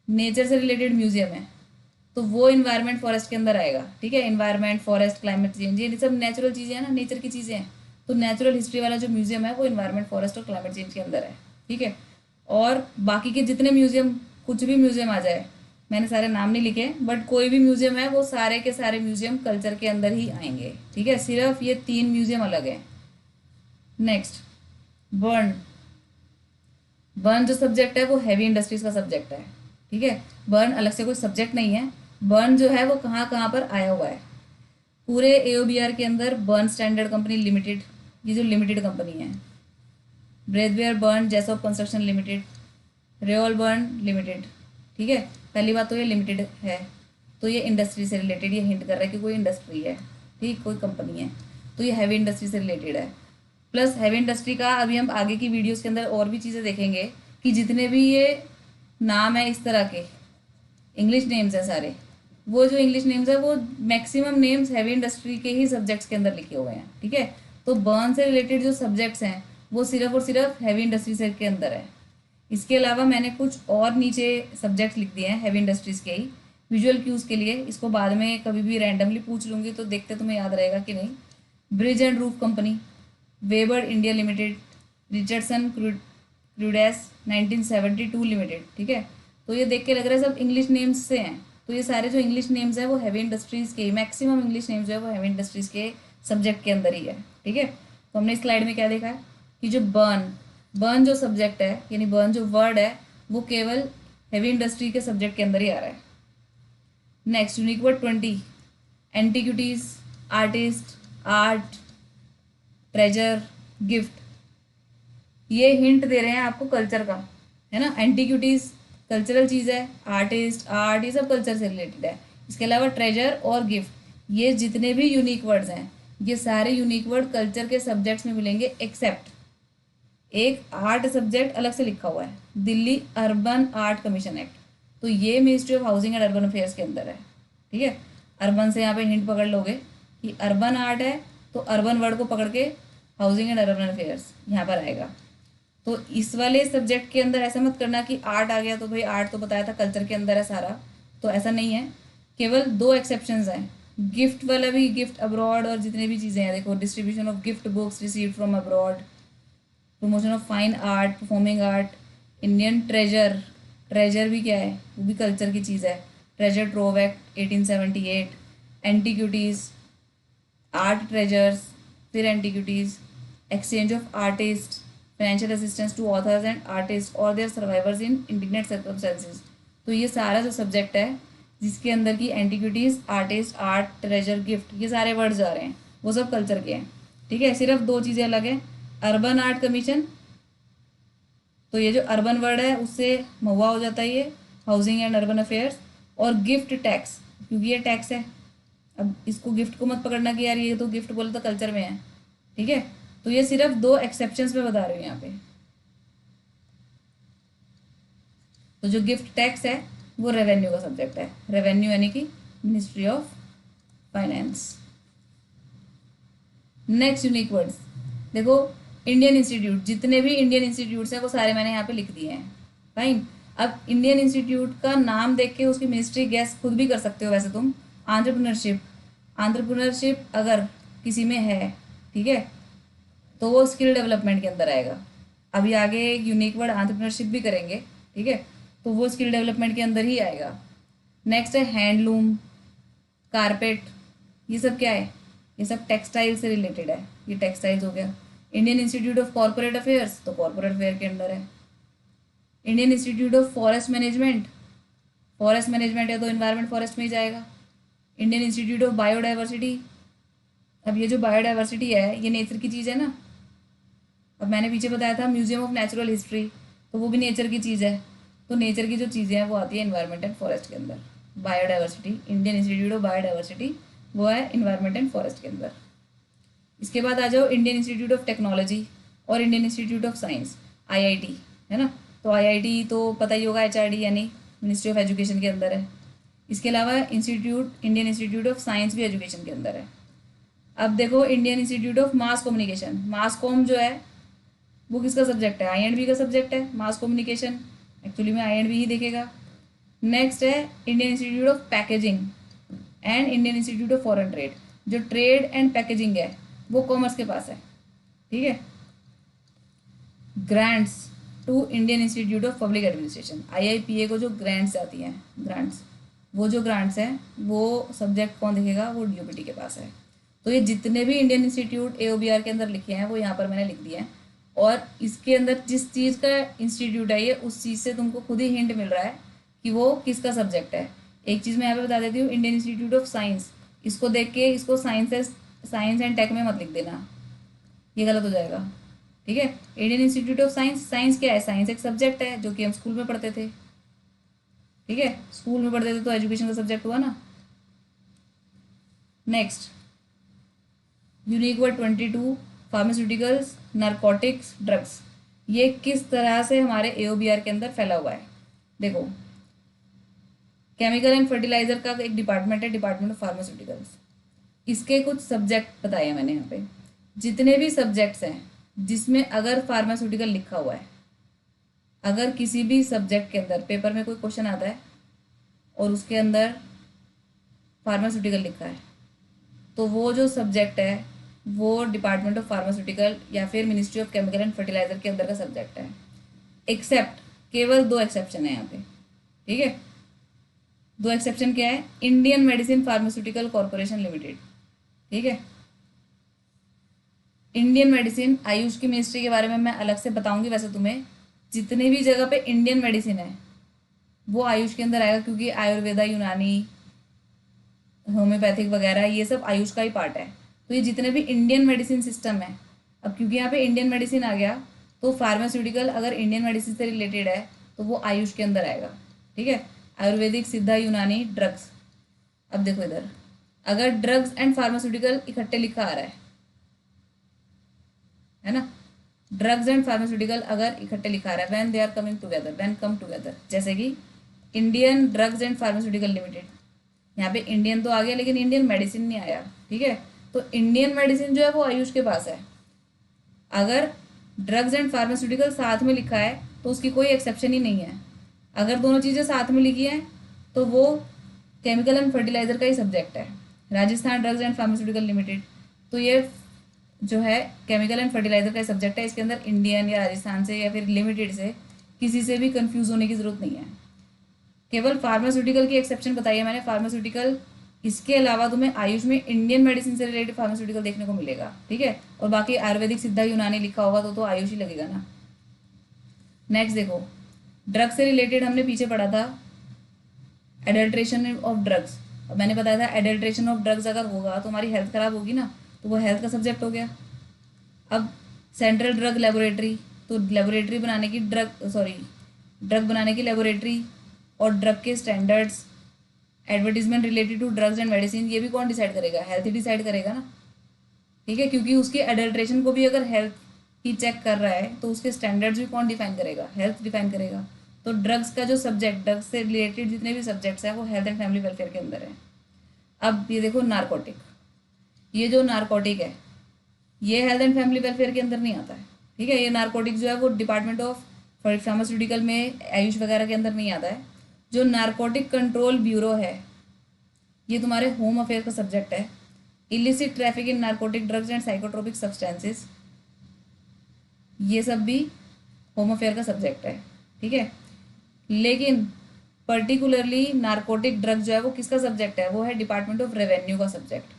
नेचर से रिलेटेड म्यूजियम है, तो वो इन्वायरमेंट फॉरेस्ट के अंदर आएगा। ठीक है, इन्वायरमेंट, फॉरेस्ट, क्लाइमेट चेंज, ये सब नेचुरल चीज़ें हैं ना, नेचर की चीज़ें हैं। तो नेचुरल हिस्ट्री वाला जो म्यूजियम है वो इन्वायरमेंट, फॉरेस्ट और क्लाइमेट चेंज के अंदर है। ठीक है, और बाकी के जितने म्यूजियम, कुछ भी म्यूजियम आ जाए, मैंने सारे नाम नहीं लिखे, बट कोई भी म्यूजियम है वो सारे के सारे म्यूजियम कल्चर के अंदर ही आएंगे। ठीक है, सिर्फ ये 3 म्यूजियम अलग है। Next, burn. बर्न जो सब्जेक्ट है वो हैवी इंडस्ट्रीज का सब्जेक्ट है। ठीक है, बर्न अलग से कोई सब्जेक्ट नहीं है। बर्न जो है वो कहाँ कहाँ पर आया हुआ है, पूरे AOBR के अंदर बर्न स्टैंडर्ड कंपनी लिमिटेड, ये जो लिमिटेड कंपनी है, Braithwaite Burn, Jessop Construction Limited, royal Burn Limited. ठीक है, पहली बात तो ये लिमिटेड है, तो ये इंडस्ट्री से रिलेटेड, ये हिंट कर रहा है कि कोई इंडस्ट्री है, ठीक, कोई कंपनी है, तो ये हैवी इंडस्ट्री से रिलेटेड है। प्लस हैवी इंडस्ट्री का अभी हम आगे की वीडियोस के अंदर और भी चीज़ें देखेंगे कि जितने भी ये नाम है इस तरह के इंग्लिश नेम्स हैं सारे, वो जो इंग्लिश नेम्स है वो मैक्सिमम नेम्स हैवी इंडस्ट्री के ही सब्जेक्ट्स के अंदर लिखे हुए हैं। ठीक है, तो बर्न से रिलेटेड जो सब्जेक्ट्स हैं वो सिर्फ और सिर्फ हैवी इंडस्ट्री से के अंदर है। इसके अलावा मैंने कुछ और नीचे सब्जेक्ट्स लिख दिए हैं हैवी इंडस्ट्रीज़ के ही, विजुअल क्यूज के लिए इसको बाद में कभी भी रैंडमली पूछ लूँगी तो देखते तुम्हें याद रहेगा कि नहीं। Bridge and Roof Company, Weber India Limited, Richardson Cruddas 1972 limited. ठीक है, तो ये देख के लग रहा है सब इंग्लिश नेम्स से हैं। तो ये सारे जो इंग्लिश नेम्स हैं वो हैवी इंडस्ट्रीज़ के, मैक्सिमम इंग्लिश नेम्स जो है वो हैवी इंडस्ट्रीज़ के सब्जेक्ट के अंदर ही है। ठीक है, तो हमने इस स्लाइड में क्या देखा है कि जो बर्न बर्न जो सब्जेक्ट है, यानी बर्न जो वर्ड है वो केवल हैवी इंडस्ट्री के सब्जेक्ट के अंदर ही आ रहा है। Next unique word 20, antiquities, artist, art, treasure, gift. ये हिंट दे रहे हैं आपको कल्चर का, है ना। एंटिक्विटीज कल्चरल चीज़ है, आर्टिस्ट, आर्ट, ये सब कल्चर से रिलेटेड है। इसके अलावा ट्रेजर और गिफ्ट, ये जितने भी यूनिक वर्ड्स हैं ये सारे यूनिक वर्ड कल्चर के सब्जेक्ट्स में मिलेंगे, एक्सेप्ट एक आर्ट सब्जेक्ट अलग से लिखा हुआ है, Delhi urban art commission act. तो ये ministry of housing and urban affairs के अंदर है। ठीक है, अर्बन से यहाँ पे हिंट पकड़ लोगे कि अर्बन आर्ट है तो अर्बन वर्ड को पकड़ के हाउसिंग एंड अर्बन अफेयर्स यहाँ पर आएगा। तो इस वाले सब्जेक्ट के अंदर ऐसा मत करना कि आर्ट आ गया तो भाई आर्ट तो बताया था कल्चर के अंदर है सारा, तो ऐसा नहीं है। केवल 2 एक्सेप्शंस हैं, गिफ्ट वाला भी, गिफ्ट अब्रॉड और जितने भी चीज़ें हैं, देखो distribution of gift books received from abroad, promotion of fine art, performing art, Indian treasure, treasure भी क्या है, वो भी कल्चर की चीज़ है, treasure trove act 1878, antiquities, art treasures, फिर antiquities, exchange of artist, financial assistance to authors and artist और their survivors in indigent circumstances. तो ये सारा जो सब्जेक्ट है जिसके अंदर की antiquities, artist, art, treasure, gift, ये सारे वर्ड्स आ रहे हैं वो सब कल्चर के हैं। ठीक है, सिर्फ 2 चीज़ें अलग हैं, अर्बन आर्ट कमीशन, तो ये जो अर्बन वर्ड है उससे महुआ हो जाता है ये, हाउसिंग एंड अर्बन अफेयर्स, और गिफ्ट टैक्स, क्योंकि ये टैक्स है। अब इसको गिफ्ट को मत पकड़ना कि यार ये तो गिफ्ट बोले तो कल्चर में है। ठीक है, तो ये सिर्फ 2 एक्सेप्शंस में बता रही हूँ यहाँ पे। तो जो गिफ्ट टैक्स है वो रेवेन्यू का सब्जेक्ट है, रेवेन्यू यानी कि ministry of finance. Next unique words देखो, इंडियन इंस्टीट्यूट, जितने भी इंडियन इंस्टीट्यूट्स हैं वो सारे मैंने यहाँ पे लिख दिए हैं। फाइन, अब इंडियन इंस्टीट्यूट का नाम देख के उसकी मिनिस्ट्री गैस खुद भी कर सकते हो वैसे तुम। आंट्रप्रनरशिप, आंट्रप्रनरशिप अगर किसी में है, ठीक है, तो वो स्किल डेवलपमेंट के अंदर आएगा। अभी आगे एक यूनिक वर्ड आंट्रप्रनरशिप भी करेंगे, ठीक है, तो वो स्किल डेवलपमेंट के अंदर ही आएगा। नेक्स्ट है हैंडलूम, कारपेट, ये सब क्या है, ये सब टेक्सटाइल से रिलेटेड है, ये टेक्सटाइल्स हो गया। Indian institute of corporate affairs तो कॉर्पोरेट अफेयर के अंदर है। Indian institute of forest management, forest management है तो इन्वायरमेंट फॉरेस्ट में ही जाएगा। इंडियन इंस्टीट्यूट ऑफ बायोडाइवर्सिटी, अब ये जो बायोडाइवर्सिटी है ये नेचर की चीज़ है ना। अब मैंने पीछे बताया था म्यूजियम ऑफ नेचुरल हिस्ट्री, तो वो भी नेचर की चीज़ है, तो नेचर की जो चीज़ें हैं वो आती है इन्वायरमेंट एंड फॉरेस्ट के अंदर। Biodiversity, Indian institute of biodiversity वो है इन्वायरमेंट एंड फॉरेस्ट के अंदर। इसके बाद आ जाओ इंडियन इंस्टीट्यूट ऑफ टेक्नोलॉजी और Indian institute of science, IIT, है ना। तो आईआईटी तो पता ही होगा, एचआरडी यानी मिनिस्ट्री ऑफ एजुकेशन के अंदर है। इसके अलावा इंडियन इंस्टीट्यूट ऑफ साइंस भी एजुकेशन के अंदर है। अब देखो Indian institute of mass communication, mass com जो है वो किसका सब्जेक्ट है, आई का सब्जेक्ट है। मास कम्युनिकेशन एक्चुअली में आई ही देखेगा। नेक्स्ट है Indian institute of packaging and Indian institute of foreign trade, जो ट्रेड एंड पैकेजिंग है वो कॉमर्स के पास है। ठीक है, grants to Indian institute of public administration, IIPA को जो ग्रांट्स आती हैं, ग्रांट्स, वो जो ग्रांट्स हैं वो सब्जेक्ट कौन देखेगा, वो डीओपीटी के पास है। तो ये जितने भी इंडियन इंस्टीट्यूट एओबीआर के अंदर लिखे हैं वो यहाँ पर मैंने लिख दिए हैं, और इसके अंदर जिस चीज़ का इंस्टीट्यूट है ये, उस चीज़ से तुमको खुद ही हिंट मिल रहा है कि वो किसका सब्जेक्ट है। एक चीज़ मैं यहाँ पे बता देती हूँ, इंडियन इंस्टीट्यूट ऑफ साइंस, इसको देख के इसको साइंस एंड टेक में मत लिख देना, ये गलत हो जाएगा। ठीक है, Indian institute of science, science क्या है, साइंस एक सब्जेक्ट है जो कि हम स्कूल में पढ़ते थे। ठीक है, स्कूल में पढ़ते थे तो एजुकेशन का सब्जेक्ट हुआ ना। Next unique word 22, pharmaceuticals, narcotics, drugs. ये किस तरह से हमारे एओबीआर के अंदर फैला हुआ है, देखो केमिकल एंड फर्टिलाइजर का एक डिपार्टमेंट है, डिपार्टमेंट ऑफ फार्मास्यूटिकल्स। इसके कुछ सब्जेक्ट बताए हैं मैंने यहाँ पे, जितने भी सब्जेक्ट्स हैं जिसमें अगर फार्मास्यूटिकल लिखा हुआ है, अगर किसी भी सब्जेक्ट के अंदर पेपर में कोई क्वेश्चन आता है और उसके अंदर फार्मास्यूटिकल लिखा है, तो वो जो सब्जेक्ट है वो डिपार्टमेंट ऑफ फार्मास्यूटिकल या फिर ministry of chemical and fertiliser के अंदर का सब्जेक्ट है। एक्सेप्ट, केवल दो एक्सेप्शन है यहाँ पे, ठीक है। दो एक्सेप्शन क्या है? Indian medicine pharmaceutical corporation limited, ठीक है। इंडियन मेडिसिन, आयुष की मिनिस्ट्री के बारे में मैं अलग से बताऊंगी। वैसे तुम्हें जितने भी जगह पे इंडियन मेडिसिन है वो आयुष के अंदर आएगा, क्योंकि आयुर्वेदा, यूनानी, होम्योपैथिक वगैरह ये सब आयुष का ही पार्ट है। तो ये जितने भी इंडियन मेडिसिन सिस्टम है, अब क्योंकि यहाँ पे इंडियन मेडिसिन आ गया तो फार्मास्यूटिकल अगर इंडियन मेडिसिन से रिलेटेड है तो वो आयुष के अंदर आएगा, ठीक है। आयुर्वेदिक, सिद्धा, यूनानी, ड्रग्स। अब देखो इधर, अगर ड्रग्स एंड फार्मास्यूटिकल इकट्ठे लिखा आ रहा है ना, ड्रग्स एंड फार्मास्यूटिकल अगर इकट्ठे लिखा आ रहा है, when they are coming together, when come together, जैसे कि Indian drugs and pharmaceutical limited, यहाँ पे इंडियन तो आ गया लेकिन इंडियन मेडिसिन नहीं आया, ठीक है। तो इंडियन मेडिसिन जो है वो आयुष के पास है। अगर ड्रग्स एंड फार्मास्यूटिकल साथ में लिखा है तो उसकी कोई एक्सेप्शन ही नहीं है। अगर दोनों चीज़ें साथ में लिखी हैं तो वो केमिकल एंड फर्टिलाइजर का ही सब्जेक्ट है। Rajasthan drugs and pharmaceutical limited, तो ये जो है केमिकल एंड फर्टिलाइजर का सब्जेक्ट है। इसके अंदर इंडियन या राजस्थान से या फिर लिमिटेड से किसी से भी कंफ्यूज होने की जरूरत नहीं है। केवल फार्मास्यूटिकल की एक्सेप्शन बताई है मैंने, फार्मास्यूटिकल, इसके अलावा तुम्हें आयुष में इंडियन मेडिसिन से रिलेटेड फार्मास्यूटिकल देखने को मिलेगा, ठीक है। और बाकी आयुर्वेदिक, सिद्धा, यूनानी लिखा होगा तो आयुष ही लगेगा ना। नेक्स्ट देखो, ड्रग्स से रिलेटेड हमने पीछे पढ़ा था एडल्ट्रेशन ऑफ ड्रग्स। अब मैंने बताया था एडल्ट्रेशन ऑफ ड्रग्स अगर होगा तो हमारी हेल्थ खराब होगी ना, तो वो हेल्थ का सब्जेक्ट हो गया। अब सेंट्रल ड्रग लेबोरेटरी, तो लेबोरेटरी बनाने की ड्रग बनाने की लेबोरेटरी और ड्रग के standards, advertisement related to drugs and medicine, ये भी कौन डिसाइड करेगा? हेल्थ ही डिसाइड करेगा ना, ठीक है। क्योंकि उसके एडल्ट्रेशन को भी अगर हेल्थ ही चेक कर रहा है तो उसके स्टैंडर्ड्स भी कौन डिफाइन करेगा? हेल्थ डिफाइन करेगा। तो ड्रग्स का जो सब्जेक्ट, ड्रग्स से रिलेटेड जितने भी सब्जेक्ट्स हैं वो हेल्थ एंड फैमिली वेलफेयर के अंदर है। अब ये देखो नारकोटिक, ये जो नारकोटिक है ये हेल्थ एंड फैमिली वेलफेयर के अंदर नहीं आता है, ठीक है। ये नारकोटिक जो है वो डिपार्टमेंट ऑफ फार्मास्यूटिकल में, आयुष वगैरह के अंदर नहीं आता है। जो नारकोटिक कंट्रोल ब्यूरो है ये तुम्हारे होम अफेयर का सब्जेक्ट है। Illicit traffic in narcotic drugs and psychotropic substances, ये सब भी होम अफेयर का सब्जेक्ट है, ठीक है। लेकिन पर्टिकुलरली नारकोटिक ड्रग जो है वो किसका सब्जेक्ट है? वो है डिपार्टमेंट ऑफ रेवेन्यू का subject.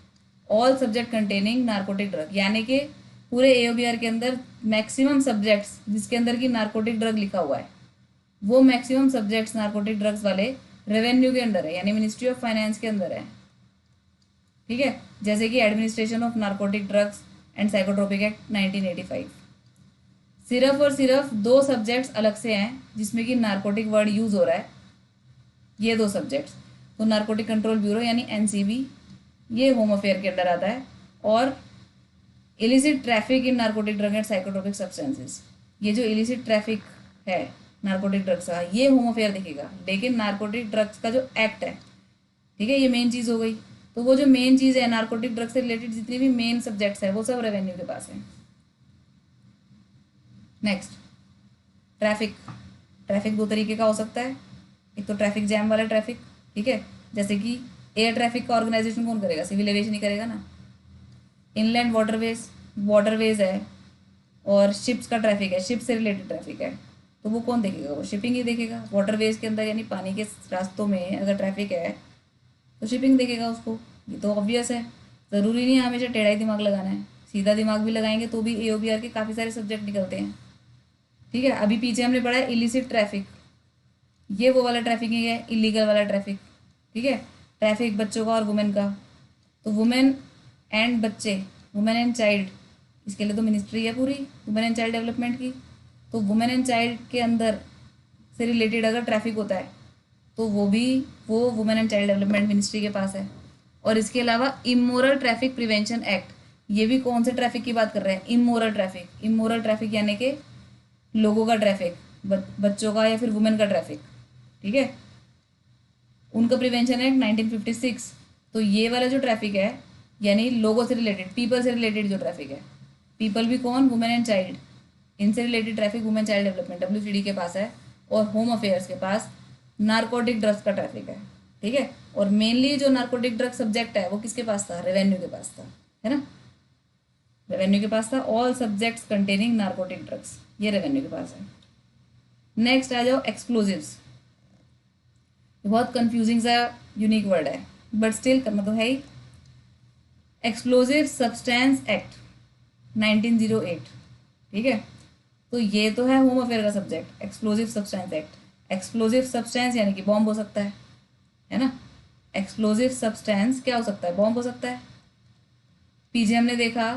All subject containing narcotic drug, यानी कि पूरे एओबीआर के अंदर मैक्सिमम सब्जेक्ट्स जिसके अंदर की नारकोटिक ड्रग लिखा हुआ है वो मैक्सिमम सब्जेक्ट्स नारकोटिक ड्रग्स वाले रेवेन्यू के अंदर है, यानी मिनिस्ट्री ऑफ फाइनेंस के अंदर है, ठीक है। जैसे कि administration of narcotic drugs and psychotropic act 1985। सिर्फ और सिर्फ दो सब्जेक्ट्स अलग से हैं जिसमें कि नारकोटिक वर्ड यूज हो रहा है, ये दो सब्जेक्ट्स। तो नारकोटिक कंट्रोल ब्यूरो यानी एनसीबी, ये होम अफेयर के अंदर आता है। और illicit traffic in narcotic drug and psychotropic substances, ये जो इलिसिट ट्रैफिक है नारकोटिक ड्रग्स का ये होम अफेयर दिखेगा। लेकिन नारकोटिक ड्रग्स का जो एक्ट है, ठीक है, ये मेन चीज़ हो गई। तो वो जो मेन चीज़ है नारकोटिक ड्रग्स से रिलेटेड जितनी भी मेन सब्जेक्ट्स है वो सब रेवेन्यू के पास है। Next, traffic. ट्रैफिक दो तरीके का हो सकता है, एक तो ट्रैफिक जैम वाला ट्रैफिक, ठीक है। जैसे कि एयर ट्रैफिक का ऑर्गेनाइजेशन कौन करेगा? सिविल एविएशन ही करेगा ना। इनलैंड वाटरवेज है और शिप्स का ट्रैफिक है, शिप से रिलेटेड ट्रैफिक है, तो वो कौन देखेगा? वो शिपिंग ही देखेगा। वाटरवेज के अंदर यानी पानी के रास्तों में अगर ट्रैफिक है तो शिपिंग देखेगा उसको, ये तो ऑब्वियस है। ज़रूरी नहीं है हमेशा टेढ़ा ही दिमाग लगाना है, सीधा दिमाग भी लगाएंगे तो भी एओबीआर के काफ़ी सारे सब्जेक्ट निकलते हैं, ठीक है। अभी पीछे हमने पढ़ा है इलिसिट ट्रैफिक, ये वो वाला ट्रैफिकिंग है, इलीगल वाला ट्रैफिक, ठीक है। ट्रैफिक बच्चों का और वुमेन का, तो वुमेन एंड बच्चे, वुमेन एंड चाइल्ड, इसके लिए तो मिनिस्ट्री है पूरी वुमेन एंड चाइल्ड डेवलपमेंट की। तो वुमेन एंड चाइल्ड के अंदर से रिलेटेड अगर ट्रैफिक होता है तो वो women and child development ministry के पास है। और इसके अलावा इमोरल ट्रैफिक प्रिवेंशन एक्ट, ये भी कौन से ट्रैफिक की बात कर रहे हैं? Immoral traffic. इमोरल ट्रैफिक यानी कि लोगों का ट्रैफिक, बच्चों का या फिर वुमेन का ट्रैफिक, ठीक है, उनका प्रिवेंशन एक्ट 1956। तो ये वाला जो ट्रैफिक है यानी लोगों से रिलेटेड, पीपल से रिलेटेड जो ट्रैफिक है, पीपल भी कौन? वुमेन एंड चाइल्ड, इनसे related traffic women child development WCD के पास है। और होम अफेयर्स के पास नारकोटिक ड्रग्स का ट्रैफिक है, ठीक है। और मेनली जो नार्कोटिक ड्रग सब्जेक्ट है वो किसके पास था, रेवेन्यू के पास था, है ना, रेवेन्यू के पास था। All subjects containing narcotic drugs, ये रेवेन्यू के पास है। नेक्स्ट आ जाओ एक्सप्लोजिव्स। बहुत कंफ्यूजिंग सा यूनिक वर्ड है बट स्टिल करना तो है ही। एक्सप्लोजिव सब्सटेंस एक्ट 1908, ठीक है। तो ये तो है होम अफेयर का subject, explosive substance act. Explosive substance यानी कि बॉम्ब हो सकता है ना। एक्सप्लोजिव सब्सटेंस क्या हो सकता है, बॉम्ब हो सकता है। पीछे हमने देखा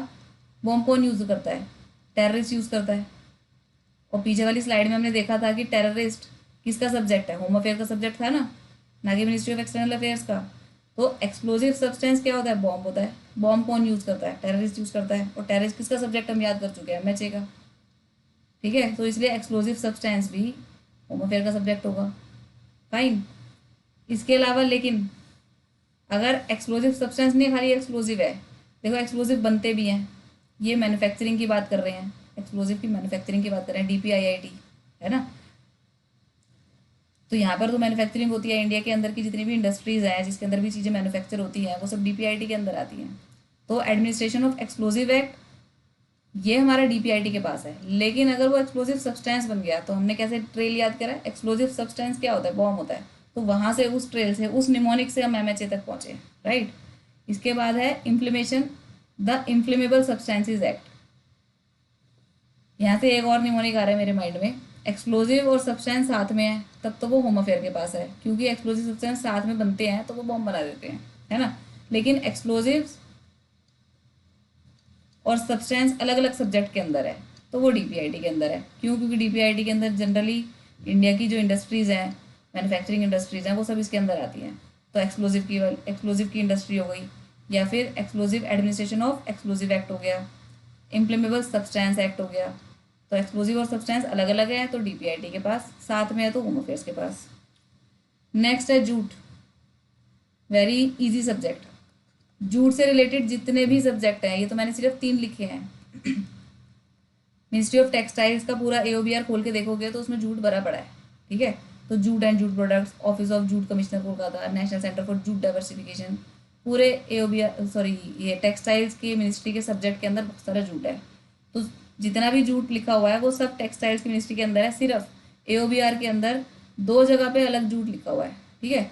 बॉम्ब कौन यूज करता है, टेररिस्ट यूज करता है। और पीछे वाली स्लाइड में हमने देखा था कि टेररिस्ट किसका सब्जेक्ट है, होम अफेयर का सब्जेक्ट था ना कि मिनिस्ट्री ऑफ एक्सटर्नल अफेयर्स का। तो एक्सप्लोजिव सब्सटेंस क्या होता है, बॉम्ब होता है। बॉम्ब कौन यूज करता है, टेररिस्ट यूज करता है। और टेररिस्ट किसका सब्जेक्ट हम याद कर चुके हैं, एमएचए का, ठीक है। तो इसलिए एक्सप्लोजिव सब्सटेंस भी होम अफेयर का सब्जेक्ट होगा, फाइन। इसके अलावा लेकिन अगर एक्सप्लोजिव सब्सटेंस नहीं, खाली एक्सप्लोजिव है, देखो एक्सप्लोजिव बनते भी हैं, ये मैन्युफैक्चरिंग की बात कर रहे हैं, एक्सप्लोजिव की मैन्युफैक्चरिंग की बात कर रहे हैं, डीपीआईआईटी, है ना। तो यहाँ पर तो मैन्युफैक्चरिंग होती है, इंडिया के अंदर की जितनी भी इंडस्ट्रीज हैं जिसके अंदर भी चीज़ें मैन्युफैक्चर होती हैं वो सब डीपीआईटी के अंदर आती हैं। तो एडमिनिस्ट्रेशन ऑफ एक्सप्लोजिव एक्ट ये हमारा डीपीआईटी के पास है। लेकिन अगर वो एक्सप्लोजिव सब्सटेंस बन गया तो हमने कैसे ट्रेल याद करा, एक्सप्लोजिव सब्सटेंस क्या होता है, बॉम्ब होता है। तो वहाँ से उस ट्रेल से उस निमोनिक से हम एमएचए तक पहुँचे, राइट। इसके बाद है इम्प्लीमेशन द इम्फ्लेमेबल सब्सटेंसेज एक्ट। यहाँ से एक और निमोनिक आ रहा है मेरे माइंड में, एक्सप्लोजिव और सब्सटेंस साथ में है तब तो वो होम अफेयर के पास है, क्योंकि एक्सप्लोजिव सब्सटेंस साथ में बनते हैं तो वो बॉम्ब बना देते हैं, है ना। लेकिन एक्सप्लोजिव्स और सब्सटेंस अलग अलग सब्जेक्ट के अंदर है तो वो डीपीआईटी के अंदर है। क्यों, क्योंकि डीपीआईटी के अंदर जनरली इंडिया की जो इंडस्ट्रीज़ हैं, मैन्युफैक्चरिंग इंडस्ट्रीज़ हैं, वो सब इसके अंदर आती हैं। तो एक्सप्लोजिव की इंडस्ट्री हो गई, या फिर explosive administration of explosive act हो गया, इम्प्लीमेबल सब्सटेंस एक्ट हो गया। तो एक्सप्लोजिव और सब्सटेंस अलग अलग है तो डीपीआईटी के पास, साथ में है तो होम अफेयर्स के पास। नेक्स्ट है jute, very easy subject. Jute से रिलेटेड जितने भी सब्जेक्ट हैं, ये तो मैंने सिर्फ 3 लिखे हैं। मिनिस्ट्री ऑफ टेक्सटाइल्स का पूरा एओबीआर खोल के देखोगे तो उसमें जूट भरा पड़ा है, ठीक है। तो jute and jute products, office of jute commissioner Kolkata, national centre for jute diversification, पूरे एओबीआर सॉरी ये टेक्सटाइल्स के मिनिस्ट्री के सब्जेक्ट के अंदर बहुत सारा जूट है। तो जितना भी जूट लिखा हुआ है वो सब टेक्सटाइल्स की मिनिस्ट्री के अंदर है। सिर्फ एओबीआर के अंदर 2 जगह पे अलग जूट लिखा हुआ है, ठीक है।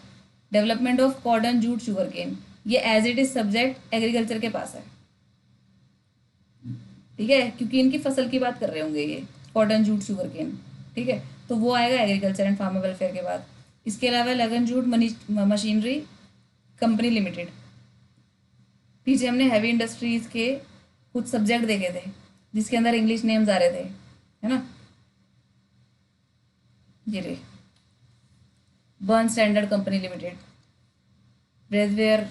Development of cotton jute sugarcane, ये as it is subject agriculture के पास है, ठीक है, क्योंकि इनकी फसल की बात कर रहे होंगे ये, कॉटन जूट शुगर केन, ठीक है। तो वो आएगा एग्रीकल्चर एंड फार्मर वेलफेयर के बाद। इसके अलावा लगन जूट मशीनरी कंपनी लिमिटेड। पीछे हमने हैवी इंडस्ट्रीज के कुछ सब्जेक्ट देखे थे जिसके अंदर इंग्लिश नेम्स आ रहे थे, है ना। ये रे, Burn Standard Company Limited, Braithwaite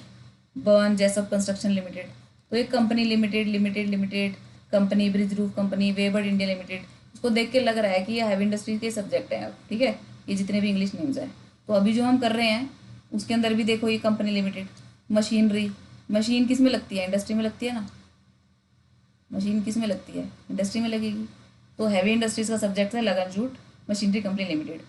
Burn Jessop Construction Limited. तो एक company limited limited limited company, Bridge Roof Company, Weighbird India Limited, इसको देख के लग रहा है कि ये हैवी इंडस्ट्रीज के सब्जेक्ट हैं, ठीक है, ये जितने भी इंग्लिश नेम्स हैं। तो अभी जो हम कर रहे हैं उसके अंदर भी देखो ये कंपनी लिमिटेड। मशीनरी, मशीन किस में लगती है, इंडस्ट्री में लगती है ना, मशीन किस में लगती है, इंडस्ट्री में लगेगी। तो हैवी इंडस्ट्रीज का सब्जेक्ट है लगन जूट मशीनरी कंपनी लिमिटेड।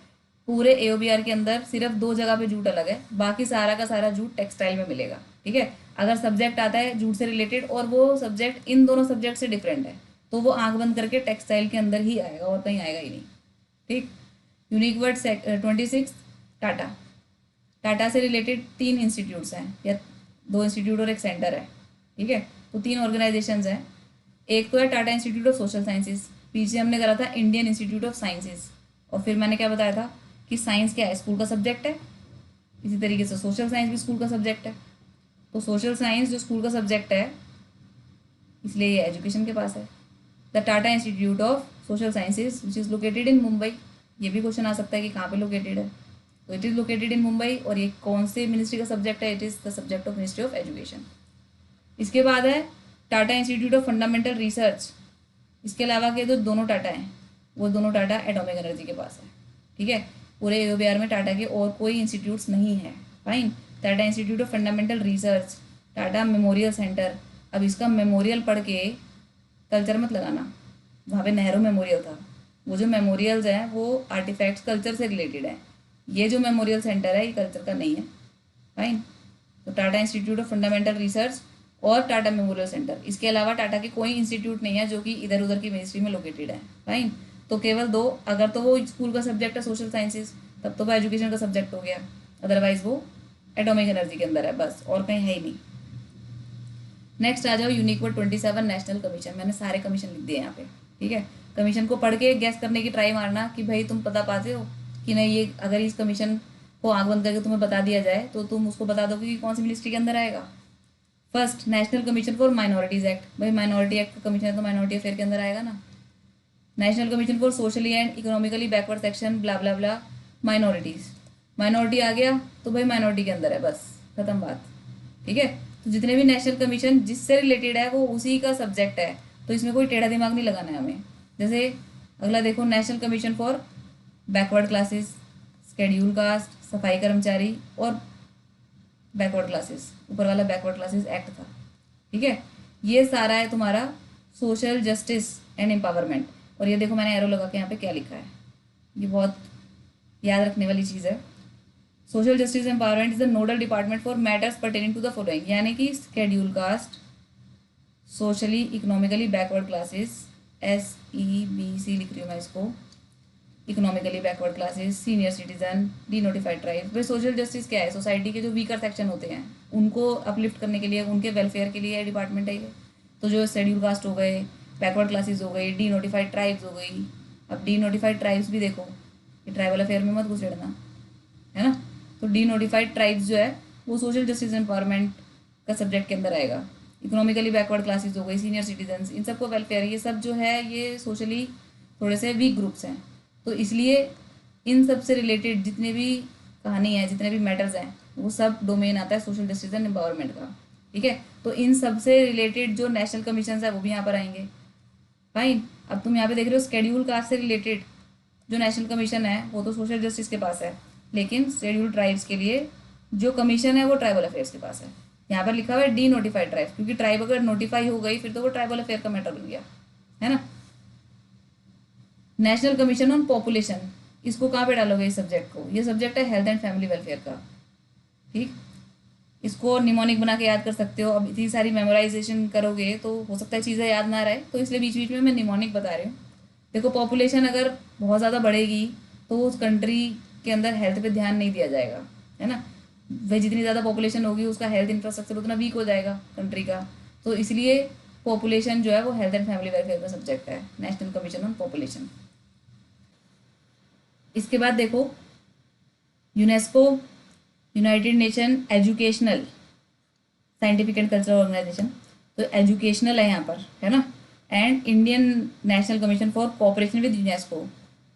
पूरे एओबीआर के अंदर सिर्फ 2 जगह पे जूट अलग है, बाकी सारा का सारा जूट टेक्सटाइल में मिलेगा, ठीक है। अगर सब्जेक्ट आता है जूट से रिलेटेड और वो सब्जेक्ट इन दोनों सब्जेक्ट से डिफरेंट है तो वो आंख बंद करके टेक्सटाइल के अंदर ही आएगा और कहीं आएगा ही नहीं, ठीक। Unique word 26, Tata. टाटा से रिलेटेड 3 इंस्टीट्यूट्स हैं, या 2 इंस्टीट्यूट और एक सेंटर है, ठीक है। तो 3 ऑर्गेनाइजेशंस हैं। एक तो है Tata institute of social sciences, पीछे हमने करा था इंडियन इंस्टीट्यूट ऑफ साइंसेज। और फिर मैंने क्या बताया था कि साइंस क्या है, स्कूल का सब्जेक्ट है। इसी तरीके से सोशल साइंस भी स्कूल का सब्जेक्ट है। तो सोशल साइंस जो स्कूल का सब्जेक्ट है इसलिए ये एजुकेशन के पास है। The Tata institute of social sciences which is located in Mumbai, ये भी क्वेश्चन आ सकता है कि कहाँ पे लोकेटेड है। तो it is located in Mumbai. और ये कौन से मिनिस्ट्री का सब्जेक्ट है, it is the subject of ministry of education. इसके बाद है Tata institute of fundamental research. इसके अलावा के जो दोनों टाटा हैं वो दोनों टाटा एटॉमिक एनर्जी के पास है, ठीक है। पूरे एओबीआर में टाटा के और कोई इंस्टीट्यूट्स नहीं है, fine. Tata institute of fundamental research, Tata memorial centre. अब इसका मेमोरियल पढ़ के कल्चर मत लगाना, वहाँ पे नेहरू मेमोरियल था। वो जो मेमोरियल्स हैं वो आर्टिफैक्ट्स कल्चर से रिलेटेड है। ये जो मेमोरियल सेंटर है ये कल्चर का नहीं है, फाइन। तो Tata institute of fundamental research और टाटा मेमोरियल सेंटर, इसके अलावा टाटा के कोई इंस्टीट्यूट नहीं है जो कि इधर उधर की मिनिस्ट्री में लोकेटेड है। फाइन। तो केवल दो, अगर तो वो स्कूल का सब्जेक्ट है सोशल साइंसेज, तब तो वो एजुकेशन का सब्जेक्ट हो गया, अदरवाइज वो एटॉमिक एनर्जी के अंदर है बस, और कहीं है ही नहीं। नेक्स्ट आ जाओ यूनिक वर्ड 27 नेशनल कमीशन। मैंने सारे कमीशन लिख दिए यहाँ पे, ठीक है। कमीशन को पढ़ के गैस करने की ट्राई मारना कि भाई तुम पता पाते हो कि नहीं, ये अगर इस कमीशन को आंख बंद करके तुम्हें बता दिया जाए तो तुम उसको बता दोगे कि कौन सी मिनिस्ट्री के अंदर आएगा। First, National commission for Minorities Act. भाई माइनॉरिटी एक्ट का कमीशन है तो माइनॉरिटी अफेयर के अंदर आएगा ना। National commission for socially and economically backward section blah blah blah minorities, minority आ गया तो भाई माइनॉरिटी के अंदर है, बस खत्म बात, ठीक है। तो जितने भी नेशनल कमीशन जिससे रिलेटेड है वो उसी का सब्जेक्ट है, तो इसमें कोई टेढ़ा दिमाग नहीं लगाना है हमें। जैसे अगला देखो, national commission for backward classes, schedule caste, सफाई कर्मचारी और बैकवर्ड क्लासेस, ऊपर वाला बैकवर्ड क्लासेस एक्ट था, ठीक है। ये सारा है तुम्हारा सोशल जस्टिस एंड एम्पावरमेंट। और ये देखो मैंने एरो लगा के यहाँ पे क्या लिखा है, ये बहुत याद रखने वाली चीज़ है। Social justice empowerment is the nodal department for matters pertaining to the following, यानी कि schedule caste, socially economically backward classes, SEBC लिख रही हूँ मैं इसको, economically backward classes, senior citizen, denotified tribe. भाई सोशल जस्टिस क्या है, सोसाइटी के जो वीकर सेक्शन होते हैं उनको अपलिफ्ट करने के लिए, उनके वेलफेयर के लिए डिपार्टमेंट है ये। तो जो शेड्यूल कास्ट हो गए, बैकवर्ड क्लासेस हो गई, डी नोटिफाइड ट्राइब्स हो गई। अब डी नोटिफाइड ट्राइब्स भी देखो, ये ट्राइबल अफेयर में मत घुसेड़ना, है ना। तो डी नोटिफाइड ट्राइब्स जो है वो सोशल जस्टिस एम्पावरमेंट का सब्जेक्ट के अंदर आएगा। इकोनॉमिकली बैकवर्ड क्लासेस हो गई, सीनियर सिटीजन्स, इन सबको वेलफेयर, ये सब जो है ये सोशली थोड़े से वीक ग्रुप्स हैं, तो इसलिए इन सब से रिलेटेड जितने भी कहानी है, जितने भी मैटर्स हैं, वो सब डोमेन आता है सोशल जस्टिस एंड एम्पावरमेंट का, ठीक है। तो इन सब से रिलेटेड जो नेशनल कमीशन है वो भी यहाँ पर आएंगे। फाइन। अब तुम यहाँ पे देख रहे हो शेड्यूल कास्ट से रिलेटेड जो नेशनल कमीशन है वो तो सोशल जस्टिस के पास है, लेकिन शेड्यूल ट्राइब्स के लिए जो कमीशन है वो ट्राइबल अफेयर्स के पास है। यहाँ पर लिखा हुआ है डी नोटिफाइड ट्राइब्स, क्योंकि ट्राइब अगर नोटिफाई हो गई फिर तो वो ट्राइबल अफेयर का मैटर बन गया, है ना। नेशनल कमीशन ऑन पॉपुलेशन, इसको कहाँ पे डालोगे इस सब्जेक्ट को, ये सब्जेक्ट है हेल्थ एंड फैमिली वेलफेयर का, ठीक। इसको निमोनिक बना के याद कर सकते हो। अब इतनी सारी मेमोराइजेशन करोगे तो हो सकता है चीज़ें याद ना रहे, तो इसलिए बीच बीच में मैं निमोनिक बता रही हूँ। देखो पॉपुलेशन अगर बहुत ज़्यादा बढ़ेगी तो उस कंट्री के अंदर हेल्थ पे ध्यान नहीं दिया जाएगा, है ना। वह जितनी ज़्यादा पॉपुलेशन होगी उसका हेल्थ इंफ्रास्ट्रक्चर उतना वीक हो जाएगा कंट्री का, तो इसलिए पॉपुलेशन जो है वो हेल्थ एंड फैमिली वेलफेयर का सब्जेक्ट है, नेशनल कमीशन ऑन पॉपुलेशन। इसके बाद देखो UNESCO, united nation educational scientific and cultural organisation, तो एजुकेशनल है यहाँ पर, है ना। And Indian national commission for cooperation with UNESCO,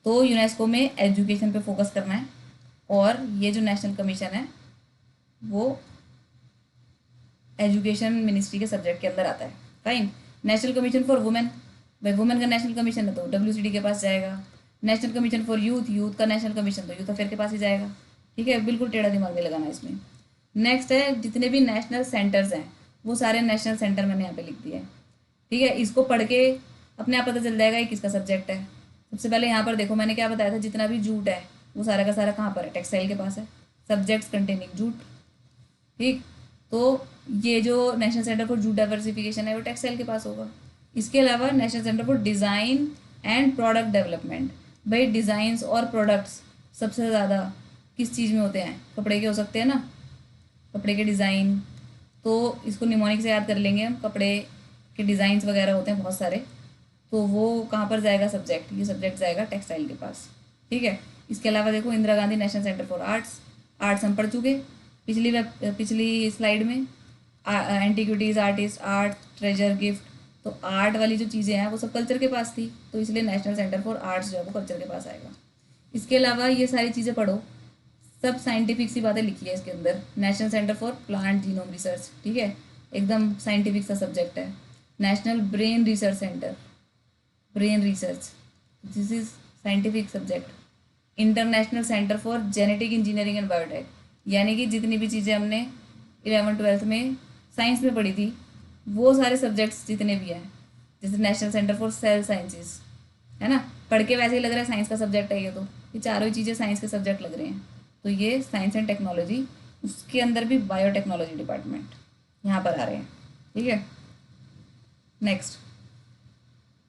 तो यूनेस्को में एजुकेशन पे फोकस करना है, और ये जो नेशनल कमीशन है वो एजुकेशन मिनिस्ट्री के सब्जेक्ट के अंदर आता है। Fine. National commission for women, भाई वुमेन का नेशनल कमीशन है तो WCD के पास जाएगा। National commission for youth, youth का नेशनल कमीशन तो यूथ अफेयर के पास ही जाएगा, ठीक है। बिल्कुल टेढ़ा दिमाग नहीं लगाना इसमें। नेक्स्ट है जितने भी नेशनल सेंटर्स हैं वो सारे नेशनल सेंटर मैंने यहाँ पे लिख दिए हैं, ठीक है। इसको पढ़ के अपने आप पता चल जाएगा ये किसका सब्जेक्ट है। सबसे पहले यहाँ पर देखो मैंने क्या बताया था, जितना भी जूट है वो सारा का सारा कहाँ पर है, टेक्सटाइल के पास है, सब्जेक्ट्स कंटेनिंग जूट, ठीक। तो ये जो national centre for jute diversification है वो टेक्सटाइल के पास होगा। इसके अलावा national centre for design and product development, भाई डिज़ाइंस और प्रोडक्ट्स सबसे ज़्यादा किस चीज़ में होते हैं, कपड़े के हो सकते हैं ना, कपड़े के डिज़ाइन, तो इसको निमोनिक से याद कर लेंगे हम, कपड़े के डिज़ाइंस वगैरह होते हैं बहुत सारे, तो वो कहाँ पर जाएगा सब्जेक्ट, ये सब्जेक्ट जाएगा टेक्सटाइल के पास, ठीक है। इसके अलावा देखो Indira Gandhi national centre for arts, arts हम पढ़ चुके पिछली स्लाइड में, antiquities, artist, art, treasure, gift, तो आर्ट वाली जो चीज़ें हैं वो सब कल्चर के पास थी, तो इसलिए नेशनल सेंटर फॉर आर्ट्स जो है वो कल्चर के पास आएगा। इसके अलावा ये सारी चीज़ें पढ़ो, सब साइंटिफिक सी बातें लिखी है इसके अंदर। National centre for plant genome research, ठीक है, एकदम साइंटिफिक सा सब्जेक्ट है। National brain research centre, brain research, this is scientific subject. International centre for genetic engineering and biotech, यानी कि जितनी भी चीज़ें हमने 11th-12th में साइंस में पढ़ी थी वो सारे सब्जेक्ट्स जितने भी हैं, जैसे national centre for sale sciences, है ना, पढ़ के वैसे ही लग रहा है साइंस का सब्जेक्ट है, ये तो ये चारों ही चीज़ें साइंस के सब्जेक्ट लग रहे हैं। तो ये साइंस एंड टेक्नोलॉजी उसके अंदर भी बायोटेक्नोलॉजी डिपार्टमेंट यहाँ पर आ रहे हैं। ठीक है, नेक्स्ट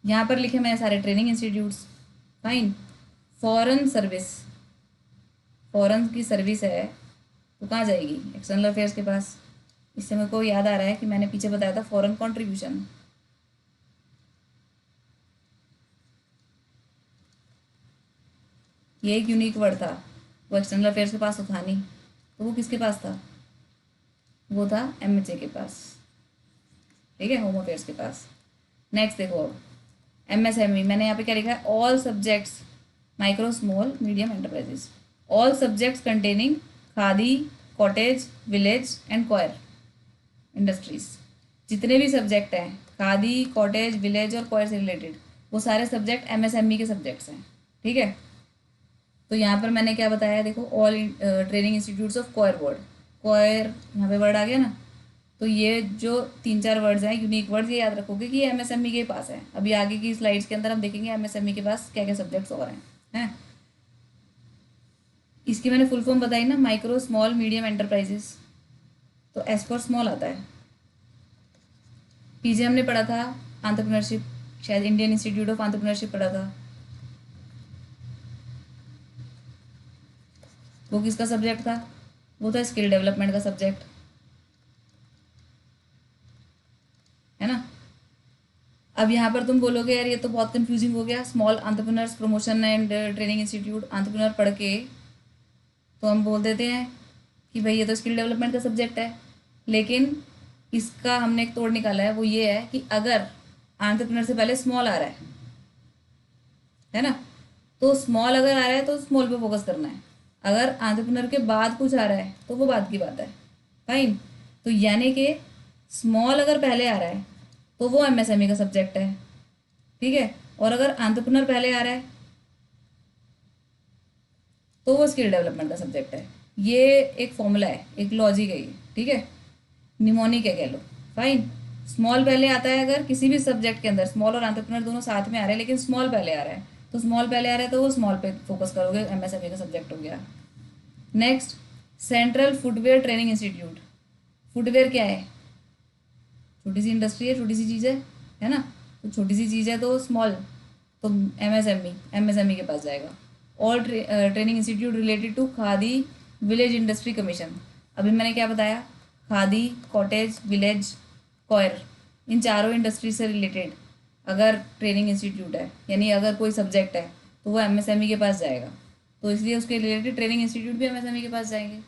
यहाँ पर लिखे मैंने सारे training institutes. Fine, foreign service, foreign की सर्विस है तो कहाँ जाएगी? एक्सटर्नल अफेयर्स के पास। इससे मेरे को याद आ रहा है कि मैंने पीछे बताया था फॉरेन कंट्रीब्यूशन, ये एक यूनिक वर्ड था, वो एक्सटर्नल अफेयर्स के पास तो था नहीं, तो वो किसके पास था? वो था एमएचए के पास। ठीक है, होम अफेयर्स के पास। नेक्स्ट देखो, एमएसएमई मैंने यहाँ पे क्या लिखा है? All subjects micro small medium enterprises, all subjects containing khadi cottage village and coir industries. जितने भी सब्जेक्ट हैं खादी कॉटेज विलेज और कॉयर से रिलेटेड, वो सारे सब्जेक्ट एमएसएमई के सब्जेक्ट्स हैं। ठीक है, तो यहाँ पर मैंने क्या बताया, देखो all training institutes of coir word, coir यहाँ पे वर्ड आ गया ना, तो ये जो 3-4 वर्ड्स हैं यूनिक वर्ड्स, ये याद रखोगे कि एमएसएमई के पास है। अभी आगे की स्लाइड्स के अंदर हम देखेंगे एमएसएमई के पास क्या क्या सब्जेक्ट्स और हैं। इसकी मैंने फुल फॉर्म बताई ना, माइक्रो स्मॉल मीडियम एंटरप्राइजेस, तो एस फॉर स्मॉल आता है। पीछे हमने पढ़ा था एंटरप्रेन्योरशिप, शायद इंडियन इंस्टीट्यूट ऑफ एंटरप्रेन्योरशिप पढ़ा था, वो किसका सब्जेक्ट था? वो था स्किल डेवलपमेंट का सब्जेक्ट, है ना। अब यहाँ पर तुम बोलोगे यार ये तो बहुत कंफ्यूजिंग हो गया, small entrepreneurs promotion and training institute entrepreneur पढ़ के तो हम बोल देते हैं कि भाई ये तो स्किल डेवलपमेंट का सब्जेक्ट है, लेकिन इसका हमने एक तोड़ निकाला है, वो ये है कि अगर एंटरप्रेन्योर से पहले स्मॉल आ रहा है ना, तो स्मॉल अगर आ रहा है तो स्मॉल पे फोकस करना है, अगर एंटरप्रेन्योर के बाद कुछ आ रहा है तो वो बात की बात है। फाइन, तो यानी कि स्मॉल अगर पहले आ रहा है तो वो एमएसएमई का सब्जेक्ट है। ठीक है, और अगर एंटरप्रेन्योर पहले आ रहा है तो वो स्किल डेवलपमेंट का सब्जेक्ट है। ये एक फॉर्मूला है, एक लॉजिक है ये। ठीक है, निमोनिक है कह लो। फाइन, स्मॉल पहले आता है अगर किसी भी सब्जेक्ट के अंदर, स्मॉल और एंटरप्रेन्योर दोनों साथ में आ रहे हैं लेकिन स्मॉल पहले आ रहा है, तो स्मॉल पहले आ रहा है तो वो स्मॉल पे फोकस करोगे, एमएसएमई का सब्जेक्ट हो गया। Next, central footwear training institute. Footwear क्या है? छोटी सी इंडस्ट्री है, छोटी सी चीज़ है ना, तो छोटी सी चीज़ है तो स्मॉल, तो एमएसएमई के पास जाएगा। All training institute related to khadi village industry commission, अभी मैंने क्या बताया? खादी कॉटेज विलेज कॉयर, इन चारों इंडस्ट्री से रिलेटेड अगर ट्रेनिंग इंस्टीट्यूट है, यानी अगर कोई सब्जेक्ट है तो वो एमएसएमई के पास जाएगा, तो इसलिए उसके रिलेटेड ट्रेनिंग इंस्टीट्यूट भी एमएसएमई के पास जाएंगे।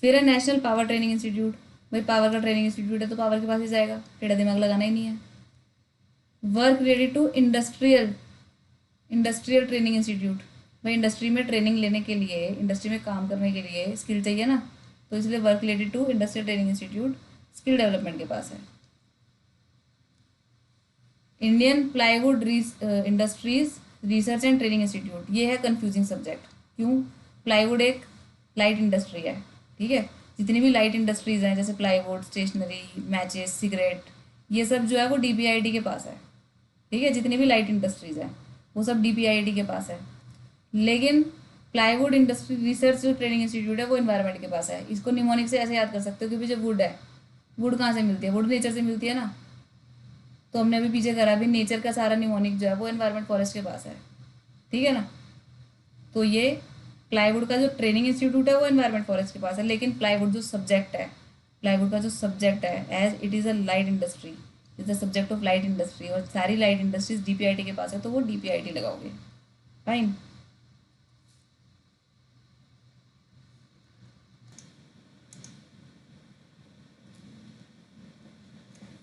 फिर है नेशनल पावर ट्रेनिंग इंस्टीट्यूट, भाई पावर का ट्रेनिंग इंस्टीट्यूट है तो पावर के पास ही जाएगा, टेढ़ा दिमाग लगाना ही नहीं है। Work related to industrial training institute, भाई इंडस्ट्री में ट्रेनिंग लेने के लिए, इंडस्ट्री में काम करने के लिए स्किल चाहिए ना, तो इसलिए work related to industrial training institute skill development के पास है। Indian plywood industries research and training institute, ये है कंफ्यूजिंग सब्जेक्ट। क्यों? प्लाईवुड एक लाइट इंडस्ट्री है। ठीक है, जितनी भी लाइट इंडस्ट्रीज हैं जैसे प्लाईवुड, स्टेशनरी, मैचेस, सिगरेट, ये सब जो है वो डीपीआईटी के पास है। ठीक है, जितनी भी लाइट इंडस्ट्रीज हैं वो सब डीपीआईटी के पास है, लेकिन प्लाईवुड इंडस्ट्री रिसर्च जो ट्रेनिंग इंस्टीट्यूट है वो इन्वायरमेंट के पास है। इसको निमोनिक से ऐसे याद कर सकते हो कि जो वुड है, वुड कहाँ से मिलती है? वुड नेचर से मिलती है ना, तो हमने अभी पीछे करा भी, नेचर का सारा निमोनिक जो है वो एनवायरमेंट फॉरेस्ट के पास है। ठीक है ना, तो ये प्लाईवुड का जो ट्रेनिंग इंस्टीट्यूट है वो एनवायरमेंट फॉरेस्ट के पास है, लेकिन प्लाईवुड जो सब्जेक्ट है, प्लाईवुड का जो सब्जेक्ट है as it is a light industry, is the subject of light industry, और सारी लाइट इंडस्ट्रीज डीपीआईटी के पास है तो वो डीपीआईटी लगाओगे। फाइन,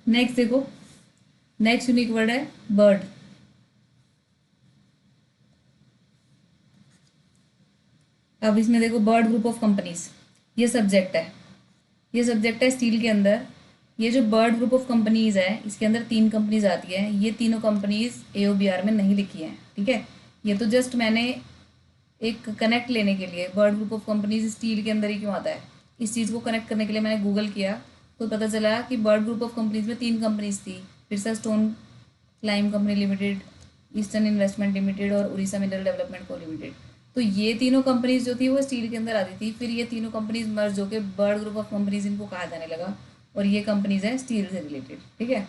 नेक्स्ट देखो, नेक्स्ट यूनिक वर्ड है बर्ड। अब इसमें देखो बर्ड ग्रुप ऑफ कंपनीज, ये सब्जेक्ट है, ये सब्जेक्ट है स्टील के अंदर। ये जो बर्ड ग्रुप ऑफ कंपनीज है इसके अंदर 3 कंपनीज आती है, ये तीनों कंपनीज एओबीआर में नहीं लिखी हैं। ठीक है, ये तो जस्ट मैंने एक कनेक्ट लेने के लिए, bird group of companies steel के अंदर ही क्यों आता है, इस चीज़ को कनेक्ट करने के लिए मैंने गूगल किया तो पता चला कि बर्ड ग्रुप ऑफ कंपनीज में 3 कंपनीज थी, Birsa stone climb company limited, eastern investment limited और उड़ीसा मिनरल डेवलपमेंट को लिमिटेड। तो तो ये तीनों कंपनीज जो थी वो स्टील के अंदर आती थी, फिर ये तीनों कंपनीज मर्ज होकर बर्ड ग्रुप ऑफ कंपनीज इनको कहा जाने लगा, और ये कंपनीज हैं स्टील से रिलेटेड। ठीक है,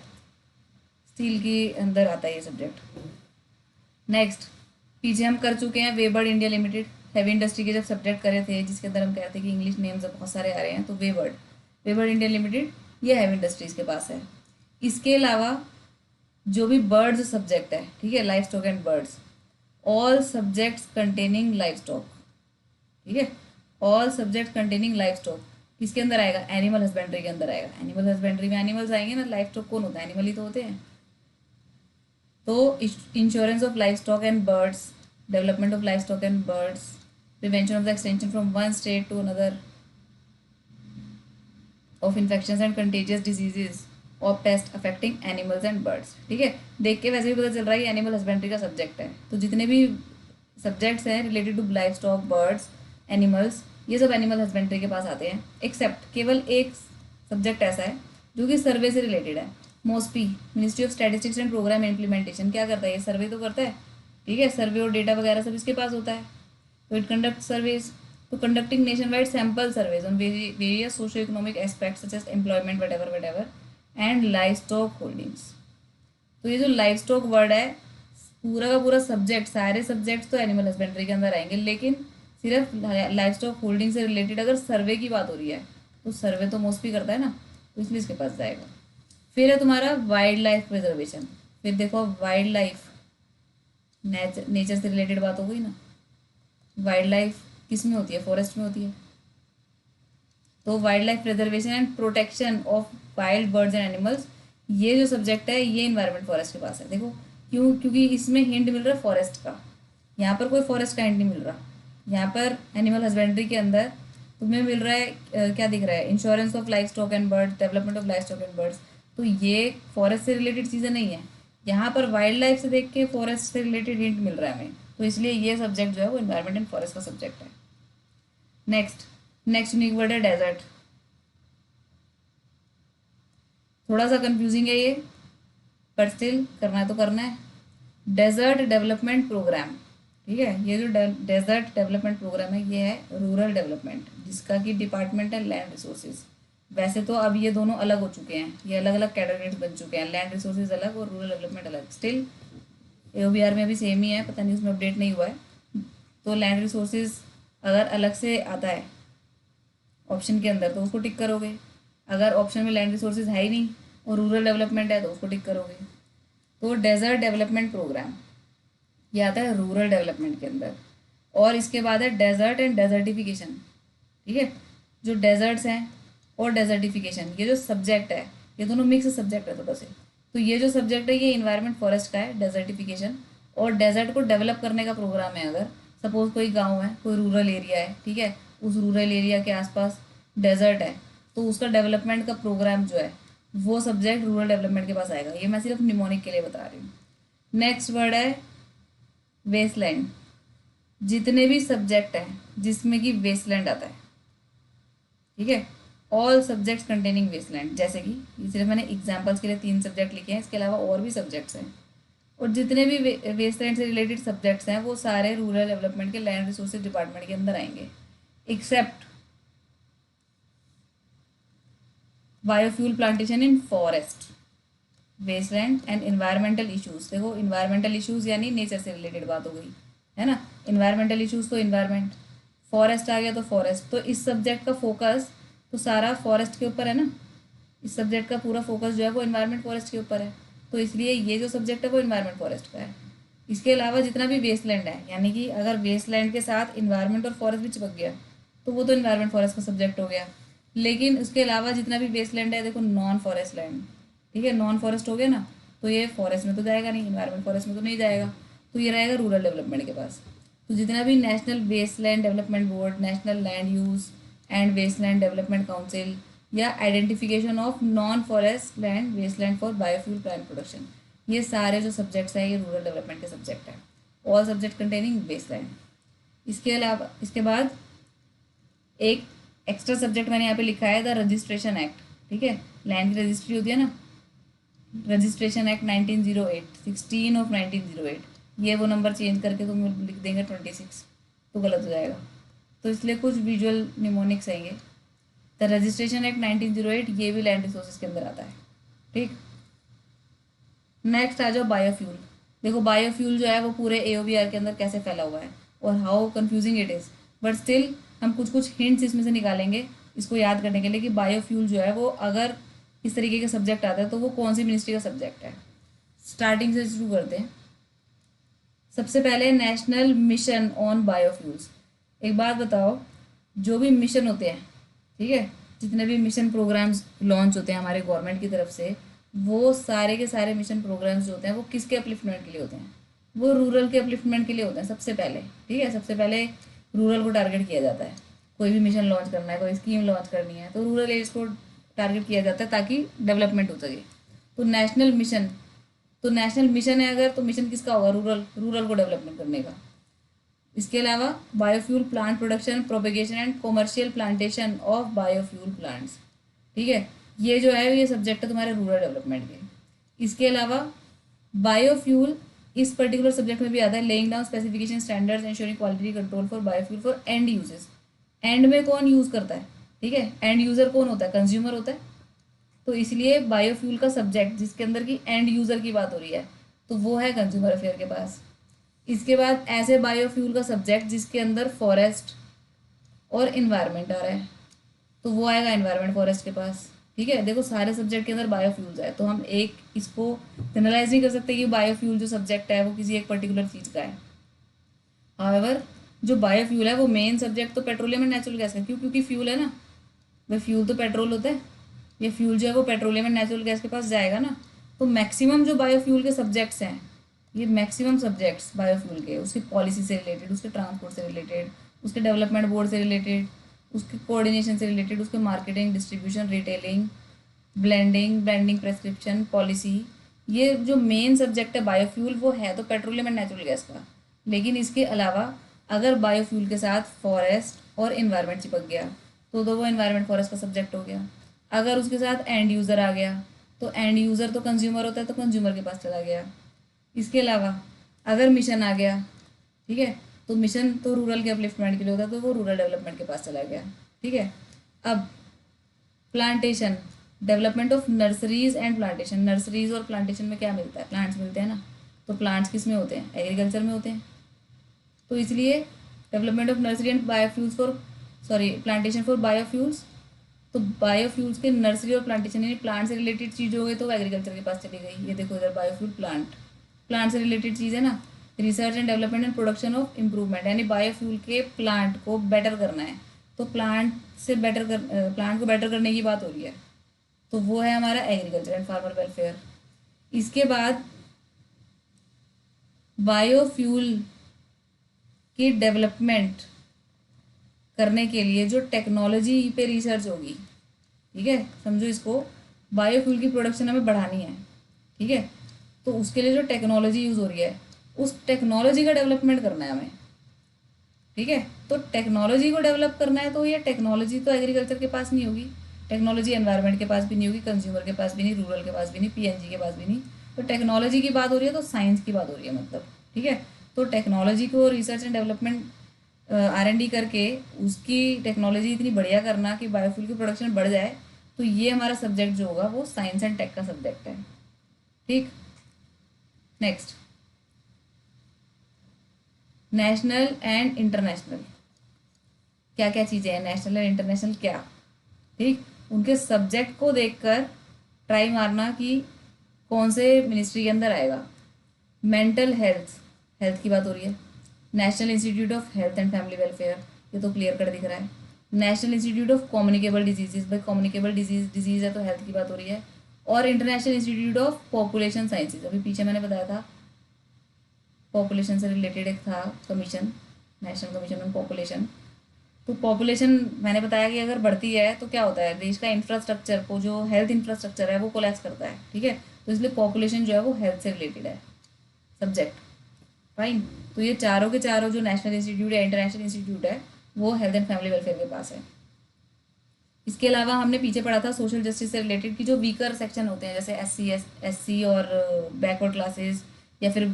स्टील के अंदर आता है ये सब्जेक्ट। नेक्स्ट, पीछे हम कर चुके हैं वेबर्ड इंडिया लिमिटेड, हैवी इंडस्ट्री के जब सब्जेक्ट करे थे, जिसके अंदर हम कहते हैं कि इंग्लिश नेम्स बहुत सारे आ रहे हैं, तो वेबर्ड इंडिया लिमिटेड ये हैवी इंडस्ट्रीज के पास है। इसके अलावा जो भी बर्ड्स सब्जेक्ट है, ठीक है, life stock and birds, all subjects containing life stock, ठीक है, all subject containing life stock किसके अंदर आएगा? एनिमल हस्बेंड्री के अंदर आएगा। एनिमल हस्बेंड्री में एनिमल्स आएंगे ना, लाइफ स्टॉक कौन होता है? एनिमल ही तो होते हैं। तो insurance of life stock and birds, development of life stock and birds, prevention of the extension from one state to another of infections and contagious diseases और pest affecting animals and birds. ठीक है, देख के वैसे भी पता चल रहा है ये एनिमल हस्बेंड्री का सब्जेक्ट है। तो जितने भी सब्जेक्ट्स हैं related to livestock, birds, animals, ये सब एनिमल हस्बेंड्री के पास आते हैं, एक्सेप्ट केवल एक सब्जेक्ट ऐसा है जो कि सर्वे से रिलेटेड है। MoSPI, ministry of statistics and programme implementation, क्या करता है? ये सर्वे तो करता है, ठीक है, सर्वे और डेटा वगैरह सब इसके पास होता है। तो इट कंडक्ट सर्वेज, तो conducting nationwide sample surveys on various socio economic aspects such as employment what and livestock holdings. तो ये जो लाइफ स्टॉक वर्ड है, पूरा का पूरा सब्जेक्ट, सारे सब्जेक्ट्स तो एनिमल हस्बेंड्री के अंदर आएंगे, लेकिन सिर्फ लाइफ स्टॉक होल्डिंग से रिलेटेड अगर सर्वे की बात हो रही है तो सर्वे तो मोस्टली करता है ना, तो इसलिए इसके पास जाएगा। फिर है तुम्हारा वाइल्ड लाइफ प्रिजर्वेशन। फिर देखो वाइल्ड लाइफ, नेचर से रिलेटेड बात हो गई ना। वाइल्ड लाइफ किस में होती है? फॉरेस्ट में होती है। तो wild life preservation and protection of wild birds and animals, ये जो सब्जेक्ट है ये इन्वायरमेंट फॉरेस्ट के पास है। देखो क्यों? क्योंकि इसमें हिंट मिल रहा है फॉरेस्ट का, यहाँ पर कोई फॉरेस्ट का हिंट नहीं मिल रहा। यहाँ पर एनिमल हस्बेंड्री के अंदर तुम्हें मिल रहा है क्या दिख रहा है? Insurance of life stock and birds, development of life stock and birds. तो ये फॉरेस्ट से रिलेटेड चीज़ें नहीं है, यहाँ पर वाइल्ड लाइफ से देख के फॉरेस्ट से रिलेटेड हिंट मिल रहा है हमें, तो इसलिए ये सब्जेक्ट जो है वो इन्वायरमेंट एंड फॉरेस्ट का सब्जेक्ट है। नेक्स्ट यूनिक वर्ड है डेजर्ट। थोड़ा सा कंफ्यूजिंग है ये, बट स्टिल करना है तो करना है। डेजर्ट डेवलपमेंट प्रोग्राम, ठीक है, ये जो डेजर्ट डेवलपमेंट प्रोग्राम है ये है रूरल डेवलपमेंट, जिसका कि डिपार्टमेंट है लैंड रिसोर्सेज। वैसे तो अब ये दोनों अलग हो चुके हैं, ये अलग अलग कैटेगरीज बन चुके हैं, लैंड रिसोर्सेज अलग और रूरल डेवलपमेंट अलग। स्टिल AOBR में अभी सेम ही है, पता नहीं उसमें अपडेट नहीं हुआ है। तो लैंड रिसोर्सेज अगर अलग से आता है ऑप्शन के अंदर तो उसको टिक करोगे, अगर ऑप्शन में लैंड रिसोर्सेज है ही नहीं और रूरल डेवलपमेंट है तो उसको टिक करोगे। तो डेजर्ट डेवलपमेंट प्रोग्राम ये आता है रूरल डेवलपमेंट के अंदर। और इसके बाद है डेजर्ट एंड डेजर्टिफिकेशन, ठीक है, जो डेजर्ट्स हैं और डेजर्टिफिकेशन, ये जो सब्जेक्ट है ये दोनों मिक्स सब्जेक्ट है थोड़ा से। तो ये जो सब्जेक्ट है ये इन्वायरमेंट फॉरेस्ट का है, डेजर्टिफिकेशन, और डेजर्ट को डेवलप करने का प्रोग्राम है। अगर सपोज कोई गाँव है, कोई रूरल एरिया है, ठीक है, उस रूरल एरिया के आसपास डेजर्ट है, तो उसका डेवलपमेंट का प्रोग्राम जो है वो सब्जेक्ट रूरल डेवलपमेंट के पास आएगा। ये मैं सिर्फ निमोनिक के लिए बता रही हूँ। नेक्स्ट वर्ड है वेस्टलैंड। जितने भी सब्जेक्ट हैं जिसमें कि वेस्टलैंड आता है, ठीक है, ऑल सब्जेक्ट्स कंटेनिंग वेस्टलैंड, जैसे कि ये सिर्फ मैंने एग्जाम्पल्स के लिए 3 सब्जेक्ट लिखे हैं, इसके अलावा और भी सब्जेक्ट्स हैं। और जितने भी वेस्टलैंड से रिलेटेड सब्जेक्ट्स हैं वो सारे रूरल डेवलपमेंट के लैंड रिसोर्सेज डिपार्टमेंट के अंदर आएंगे, except biofuel plantation in forest, wasteland and environmental issues. देखो इन्वायरमेंटल इश्यूज यानी नेचर से रिलेटेड बात हो गई है ना, इन्वायरमेंटल इश्यूज तो इन्वायरमेंट, फॉरेस्ट आ गया तो फॉरेस्ट। तो इस सब्जेक्ट का फोकस तो सारा फॉरेस्ट के ऊपर है ना, इस सब्जेक्ट का पूरा फोकस जो है वो इन्वायरमेंट फॉरेस्ट के ऊपर है, तो इसलिए ये जो सब्जेक्ट है वो इन्वायरमेंट फॉरेस्ट का है। इसके अलावा जितना भी वेस्टलैंड है, यानी कि अगर वेस्टलैंड के साथ इन्वायरमेंट और फॉरेस्ट भी चिपक गया तो वो तो इन्वायरमेंट फॉरेस्ट का सब्जेक्ट हो गया। लेकिन उसके अलावा जितना भी वेस्टलैंड है, देखो नॉन फॉरेस्ट लैंड, ठीक है, नॉन फॉरेस्ट हो गया ना, तो ये फॉरेस्ट में तो जाएगा नहीं, इन्वायरमेंट फॉरेस्ट में तो नहीं जाएगा, तो ये रहेगा रूरल डेवलपमेंट के पास। तो जितना भी national wasteland development board, national land use and wasteland development council या identification of non forest land wasteland for biofuel plant production, ये सारे जो सब्जेक्ट्स हैं ये रूरल डेवलपमेंट के सब्जेक्ट हैं, ऑल सब्जेक्ट कंटेनिंग वेस्टलैंड। इसके अलावा इसके बाद एक एक्स्ट्रा सब्जेक्ट मैंने यहाँ पे लिखा है द रजिस्ट्रेशन एक्ट, ठीक है, लैंड की रजिस्ट्री होती है ना, रजिस्ट्रेशन एक्ट 1908, 16 ऑफ 1908, ये वो नंबर चेंज करके तुम लिख देंगे 26। तो गलत हो जाएगा। तो इसलिए कुछ विजुअल निमोनिक्स आएंगे। द रजिस्ट्रेशन एक्ट 1908 ये भी लैंड रिसोर्सेज के अंदर आता है। ठीक, नेक्स्ट आ जाओ बायोफ्यूल। देखो बायोफ्यूल जो है वो पूरे AOBR के अंदर कैसे फैला हुआ है और how confusing it is, but still हम कुछ कुछ हिंट्स इसमें से निकालेंगे इसको याद करने के लिए कि बायोफ्यूल जो है वो अगर इस तरीके का सब्जेक्ट आता है तो वो कौन सी मिनिस्ट्री का सब्जेक्ट है। स्टार्टिंग से शुरू करते हैं। सबसे पहले नेशनल मिशन ऑन बायोफ्यूल्स। एक बात बताओ, जो भी मिशन होते हैं, ठीक है, जितने भी मिशन प्रोग्राम्स लॉन्च होते हैं हमारे गवर्नमेंट की तरफ से, वो सारे के सारे मिशन प्रोग्राम्स जो होते हैं वो किसके अपलिफ्टमेंट के लिए होते हैं? वो रूरल के अपलिफ्टमेंट के लिए होते हैं सबसे पहले। ठीक है, सबसे पहले रूरल को टारगेट किया जाता है। कोई भी मिशन लॉन्च करना है, कोई स्कीम लॉन्च करनी है तो रूरल एरियाज को टारगेट किया जाता है ताकि डेवलपमेंट हो सके। तो नेशनल मिशन, तो नेशनल मिशन है अगर, तो मिशन किसका होगा? रूरल, रूरल को डेवलपमेंट करने का। इसके अलावा biofuel plant production, propagation and commercial plantation of biofuel plants. ठीक है, ये जो है ये सब्जेक्ट है तुम्हारे रूरल डेवलपमेंट के। इसके अलावा बायोफ्यूल इस पर्टिकुलर सब्जेक्ट में भी आता है, laying down specification standards ensuring quality control for biofuel for and uses. And में कौन यूज़ करता है? ठीक है, एंड यूज़र कौन होता है? कंज्यूमर होता है। तो इसलिए बायोफ्यूल का सब्जेक्ट जिसके अंदर की एंड यूज़र की बात हो रही है तो वो है कंज्यूमर अफेयर के पास। इसके बाद ऐसे बायोफ्यूल का सब्जेक्ट जिसके अंदर फॉरेस्ट और इन्वायरमेंट आ रहा है तो वो आएगा इन्वायरमेंट फॉरेस्ट के पास। ठीक है, देखो सारे सब्जेक्ट के अंदर बायोफ्यूल्स है तो हम एक इसको जनरलाइज नहीं कर सकते कि बायोफ्यूल जो सब्जेक्ट है वो किसी एक पर्टिकुलर चीज़ का है। हाउएवर जो बायोफ्यूल है वो मेन सब्जेक्ट तो पेट्रोलियम एंड नेचुरल गैस का, क्यों? क्योंकि फ्यूल है ना, भाई फ्यूल तो पेट्रोल होता है, ये फ्यूल जो है वो पेट्रोलियम एंड नेचुरल गैस के पास जाएगा ना। तो मैक्सिमम जो बायोफ्यूल के सब्जेक्ट्स हैं, ये मैक्सिमम सब्जेक्ट्स बायोफ्यूल के, उसकी पॉलिसी से रिलेटेड, उसके ट्रांसपोर्ट से रिलेटेड, उसके डेवलपमेंट बोर्ड से रिलेटेड, उसके कोऑर्डिनेशन से रिलेटेड, उसके marketing, distribution, retailing, blending prescription, policy, ये जो मेन सब्जेक्ट है बायोफ्यूल वो है तो पेट्रोलियम एंड नेचुरल गैस का। लेकिन इसके अलावा अगर बायोफ्यूल के साथ फॉरेस्ट और इन्वायरमेंट चिपक गया तो वो इन्वायरमेंट फॉरेस्ट का सब्जेक्ट हो गया। अगर उसके साथ एंड यूज़र आ गया तो एंड यूज़र तो कंज्यूमर होता है तो कंज्यूमर के पास चला गया। इसके अलावा अगर मिशन आ गया, ठीक है, तो मिशन तो रूरल के अपलिफ्टमेंट के लिए होता है तो वो रूरल डेवलपमेंट के पास चला गया। ठीक है, अब plantation, development of nurseries and plantation. Nurseries और प्लांटेशन में क्या मिलता है? प्लांट्स मिलते हैं ना, तो प्लांट्स किस में होते हैं? एग्रीकल्चर में होते हैं। तो इसलिए development of nursery and biofuels for, sorry, plantation for biofuels. तो बायोफ्यूल्स के नर्सरी और प्लांटेशन यानी प्लांट से रिलेटेड चीज़ हो गई तो एग्रीकल्चर के पास चली गई। ये देखो इधर बायोफ्यूल प्लांट, प्लांट से रिलेटेड चीज़ है ना। Research and development and production of improvement, यानी बायोफ्यूल के प्लांट को बेटर करना है तो प्लांट से बेटर कर, प्लांट को बेटर करने की बात हो रही है तो वो है हमारा एग्रीकल्चर एंड फार्मर वेलफेयर। इसके बाद बायोफ्यूल की डेवलपमेंट करने के लिए जो टेक्नोलॉजी पे रिसर्च होगी, ठीक है, समझो इसको, बायोफ्यूल की प्रोडक्शन हमें बढ़ानी है, ठीक है, तो उसके लिए जो टेक्नोलॉजी यूज़ हो रही है उस टेक्नोलॉजी का डेवलपमेंट करना है हमें। ठीक है, तो टेक्नोलॉजी को डेवलप करना है तो ये टेक्नोलॉजी तो एग्रीकल्चर के पास नहीं होगी, टेक्नोलॉजी एनवायरनमेंट के पास भी नहीं होगी, कंज्यूमर के पास भी नहीं, रूरल के पास भी नहीं, PNG के पास भी नहीं। तो टेक्नोलॉजी की बात हो रही है तो साइंस की बात हो रही है मतलब। ठीक है, तो टेक्नोलॉजी को रिसर्च एंड डेवलपमेंट R&D करके उसकी टेक्नोलॉजी इतनी बढ़िया करना कि बायोफ्यूल की प्रोडक्शन बढ़ जाए, तो ये हमारा सब्जेक्ट जो होगा वो साइंस एंड टेक का सब्जेक्ट है। ठीक, नेक्स्ट, नेशनल एंड इंटरनेशनल। क्या क्या चीज़ें हैं नेशनल एंड इंटरनेशनल क्या? ठीक, उनके सब्जेक्ट को देखकर ट्राई मारना कि कौन से मिनिस्ट्री के अंदर आएगा। मेंटल हेल्थ, हेल्थ की बात हो रही है। National institute of health and family welfare, ये तो क्लियर कर दिख रहा है। National institute of communicable diseases, भाई कम्युनिकेबल डिजीज है तो हेल्थ की बात हो रही है। और international institute of population sciences, अभी पीछे मैंने बताया था पॉपुलेशन से रिलेटेड एक था commission, national commission on population. तो पॉपुलेशन मैंने बताया कि अगर बढ़ती है तो क्या होता है, देश का इंफ्रास्ट्रक्चर को, जो हेल्थ इंफ्रास्ट्रक्चर है वो कोलैप्स करता है। ठीक है, तो इसलिए पॉपुलेशन जो है वो हेल्थ से रिलेटेड है सब्जेक्ट। फाइन, तो ये चारों के चारों जो नेशनल इंस्टीट्यूट या इंटरनेशनल इंस्टीट्यूट है वो हेल्थ एंड फैमिली वेलफेयर के पास है। इसके अलावा हमने पीछे पढ़ा था सोशल जस्टिस से रिलेटेड की जो वीकर सेक्शन होते हैं जैसे SC और बैकवर्ड क्लासेस या फिर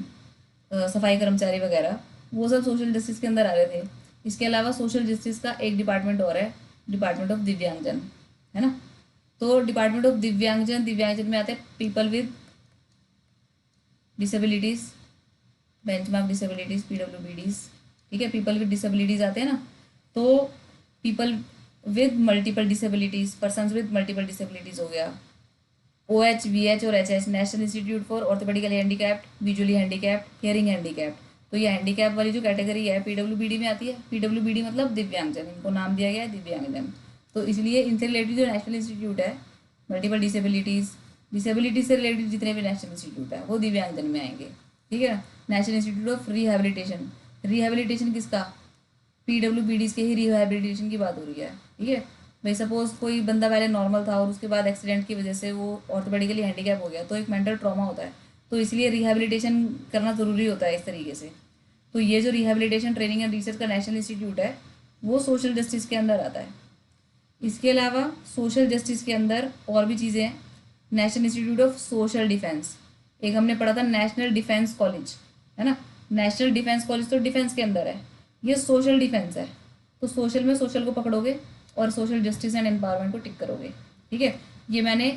सफाई कर्मचारी वगैरह, वो सब सोशल जस्टिस के अंदर आ रहे थे। इसके अलावा सोशल जस्टिस का एक डिपार्टमेंट और है, डिपार्टमेंट ऑफ दिव्यांगजन, है ना। तो डिपार्टमेंट ऑफ दिव्यांगजन, दिव्यांगजन में आते हैं people with disabilities, benchmark disabilities, PWBDs, ठीक है। पीपल विद डिसेबिलिटीज़ आते हैं ना, तो people with multiple disabilities, persons with multiple disabilities हो गया। OH, VH और HS national institute for orthopedically handicapped, visually handicapped, hearing handicapped. तो ये हैंडीकैप वाली जो कैटेगरी है PWBD में आती है। PWBD मतलब दिव्यांगजन, इनको नाम दिया गया है दिव्यांगजन। तो इसलिए इनसे रिलेटेड जो नेशनल इंस्टीट्यूट है मल्टीपल डिसेबिलिटीज़, डिसेबिलिटीज से रिलेटेड जितने भी नेशनल इंस्टीट्यूट है वो दिव्यांगजन में आएंगे, ठीक है। National institute of rehabilitation, rehabilitation किसका, PWBDs के ही रिहैबिलिटेशन की बात हो रही है, ठीक है। भाई सपोज कोई बंदा पहले नॉर्मल था और उसके बाद एक्सीडेंट की वजह से वो ऑर्थोपेडिकली हैंडीकैप हो गया, तो एक मेंटल ट्रॉमा होता है, तो इसलिए रिहैबिलिटेशन करना ज़रूरी होता है इस तरीके से। तो ये जो रिहैबिलिटेशन ट्रेनिंग एंड रिसर्च का नेशनल इंस्टीट्यूट है वो सोशल जस्टिस के अंदर आता है। इसके अलावा सोशल जस्टिस के अंदर और भी चीज़ें हैं। National institute of social defence, एक हमने पढ़ा था नेशनल डिफेंस कॉलेज, है ना। नेशनल डिफेंस कॉलेज तो डिफेंस के अंदर है, ये सोशल डिफेंस है। तो सोशल में सोशल को पकड़ोगे और सोशल जस्टिस एंड एम्पावरमेंट को टिक करोगे, ठीक है। ये मैंने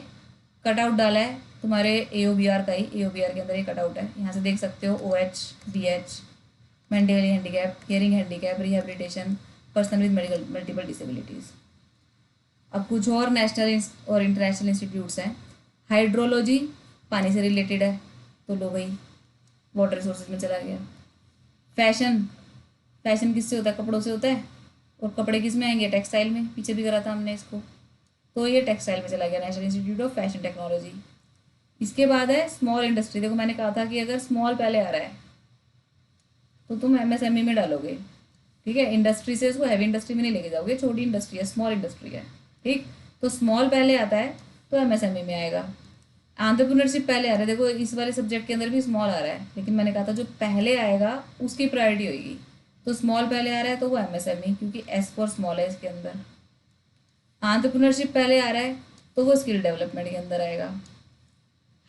कटआउट डाला है तुम्हारे AOBR का ही, AOBR के अंदर ये कटआउट है, यहाँ से देख सकते हो। OH, VH, mentally handicap, hearing handicap, rehabilitation, person with multiple disabilities. अब कुछ और नेशनल और इंटरनेशनल इंस्टीट्यूट्स हैं। हाइड्रोलॉजी पानी से रिलेटेड है, तो लो भाई वाटर रिसोर्सेज में चला गया। फैशन, फैशन किससे होता है, कपड़ों से होता है, और कपड़े किस में आएंगे, टेक्सटाइल में, पीछे भी करा था हमने इसको, तो ये टेक्सटाइल में चला गया, national institute of fashion technology. इसके बाद है स्मॉल इंडस्ट्री। देखो मैंने कहा था कि अगर स्मॉल पहले आ रहा है तो तुम MSME में डालोगे, ठीक है। इंडस्ट्री से इसको हैवी इंडस्ट्री में नहीं लेके जाओगे, छोटी इंडस्ट्री है, स्मॉल इंडस्ट्री है, ठीक। तो स्मॉल पहले आता है तो MSME में आएगा। एंटरप्रेन्योरशिप पहले आ रहा है, देखो इस वाले सब्जेक्ट के अंदर भी स्मॉल आ रहा है, लेकिन मैंने कहा था जो पहले आएगा उसकी प्रायोरिटी होगी। तो स्मॉल पहले आ रहा है तो वो MSME, क्योंकि S फॉर स्मॉल है इसके अंदर। एंटरप्रेन्योरशिप पहले आ रहा है तो वो स्किल डेवलपमेंट के अंदर आएगा।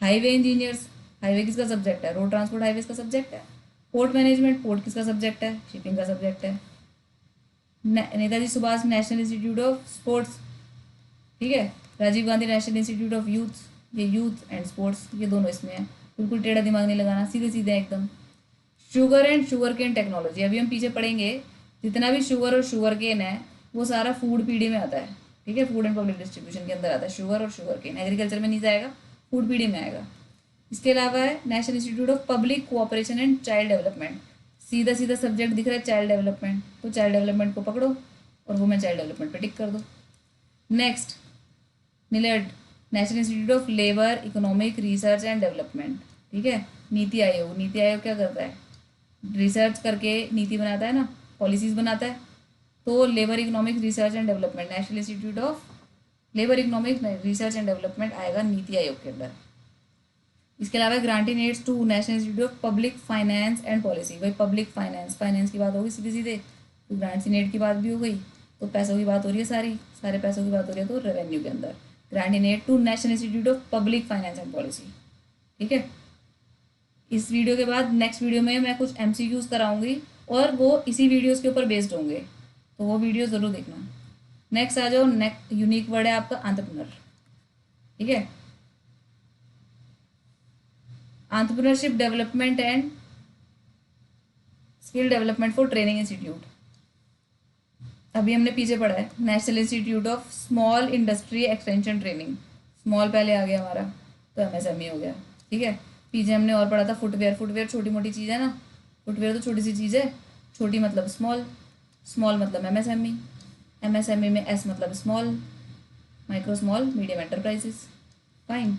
हाईवे इंजीनियर्स, हाईवे किसका सब्जेक्ट है, रोड ट्रांसपोर्ट हाईवेज का सब्जेक्ट है। पोर्ट मैनेजमेंट, पोर्ट किसका सब्जेक्ट है, शिपिंग का सब्जेक्ट है। Netaji Subhas national institute of sports, ठीक है। Rajiv Gandhi national institute of youth, ये यूथ एंड स्पोर्ट्स, ये दोनों इसमें है। बिल्कुल टेढ़ा दिमाग नहीं लगाना, सीधे सीधे एकदम। Sugar and sugar cane technology, अभी हम पीछे पढ़ेंगे, जितना भी शुगर और शुगर केन है वो सारा फूड PD में आता है, ठीक है। फूड एंड पब्लिक डिस्ट्रीब्यूशन के अंदर आता है शुगर और शुगर केन, एग्रीकल्चर में नहीं जाएगा, फूड PD में आएगा। इसके अलावा है national institute of public cooperation and child development, सीधा सीधा सब्जेक्ट दिख रहा है चाइल्ड डेवलपमेंट, तो चाइल्ड डेवलपमेंट को पकड़ो और वो मैं चाइल्ड डेवलपमेंट पे टिक कर दो। Next NILED, national institute of labour economic research and development, ठीक है। नीति आयोग, नीति आयोग क्या करता है, रिसर्च करके नीति बनाता है ना, पॉलिसीज बनाता है। तो labour economic research and development, national institute of labour economic research and development आएगा नीति आयोग के अंदर। इसके अलावा granting aids to national institute of public finance and policy, भाई पब्लिक फाइनेंस, फाइनेंस की बात होगी सीधे सीधे, तो ग्रांट्स इन एड की बात भी हो गई, तो पैसों की बात हो रही है, सारे पैसों की बात हो रही है, तो रेवेन्यू के अंदर grant in aid to national institute of public finance and policy, ठीक है। इस वीडियो के बाद नेक्स्ट वीडियो में मैं कुछ MCQs कराऊंगी और वो इसी वीडियोस के ऊपर बेस्ड होंगे, तो वो वीडियो ज़रूर देखना। नेक्स्ट आ जाओ, नेक्स्ट यूनिक वर्ड है आपका एंटरप्रेन्योर, ठीक है। Entrepreneurship development and skill development for training institute, अभी हमने पीछे पढ़ा है national institute of small industry extension training, small पहले आ गया हमारा तो MSME हो गया, ठीक है। पीछे हमने और पढ़ा था फुटवेयर, फुटवेयर छोटी मोटी चीज़ है ना, फुटवेयर तो छोटी सी चीज़ है, छोटी मतलब स्मॉल, स्मॉल मतलब MSME, MSME में S मतलब small, micro small medium enterprises, fine.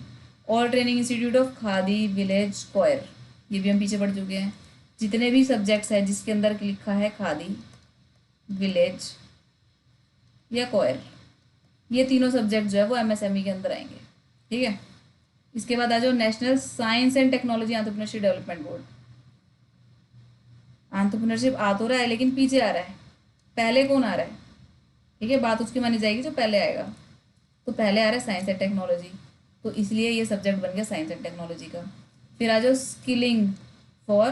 और training institute of Khadi village coir, ये भी हम पीछे पढ़ चुके हैं। जितने भी सब्जेक्ट्स हैं जिसके अंदर लिखा है खादी, विलेज या कोयर, ये तीनों सब्जेक्ट जो है वो MSME के अंदर आएंगे, ठीक है। इसके बाद आ जाओ national science and technology entrepreneurship development board. Entrepreneurship आ तो रहा है लेकिन पीछे आ रहा है, पहले कौन आ रहा है, ठीक है। बात उसकी मानी जाएगी जो पहले आएगा, तो पहले आ रहा है साइंस एंड टेक्नोलॉजी, तो इसलिए ये सब्जेक्ट बन गया साइंस एंड टेक्नोलॉजी का। फिर आ जाओ skilling for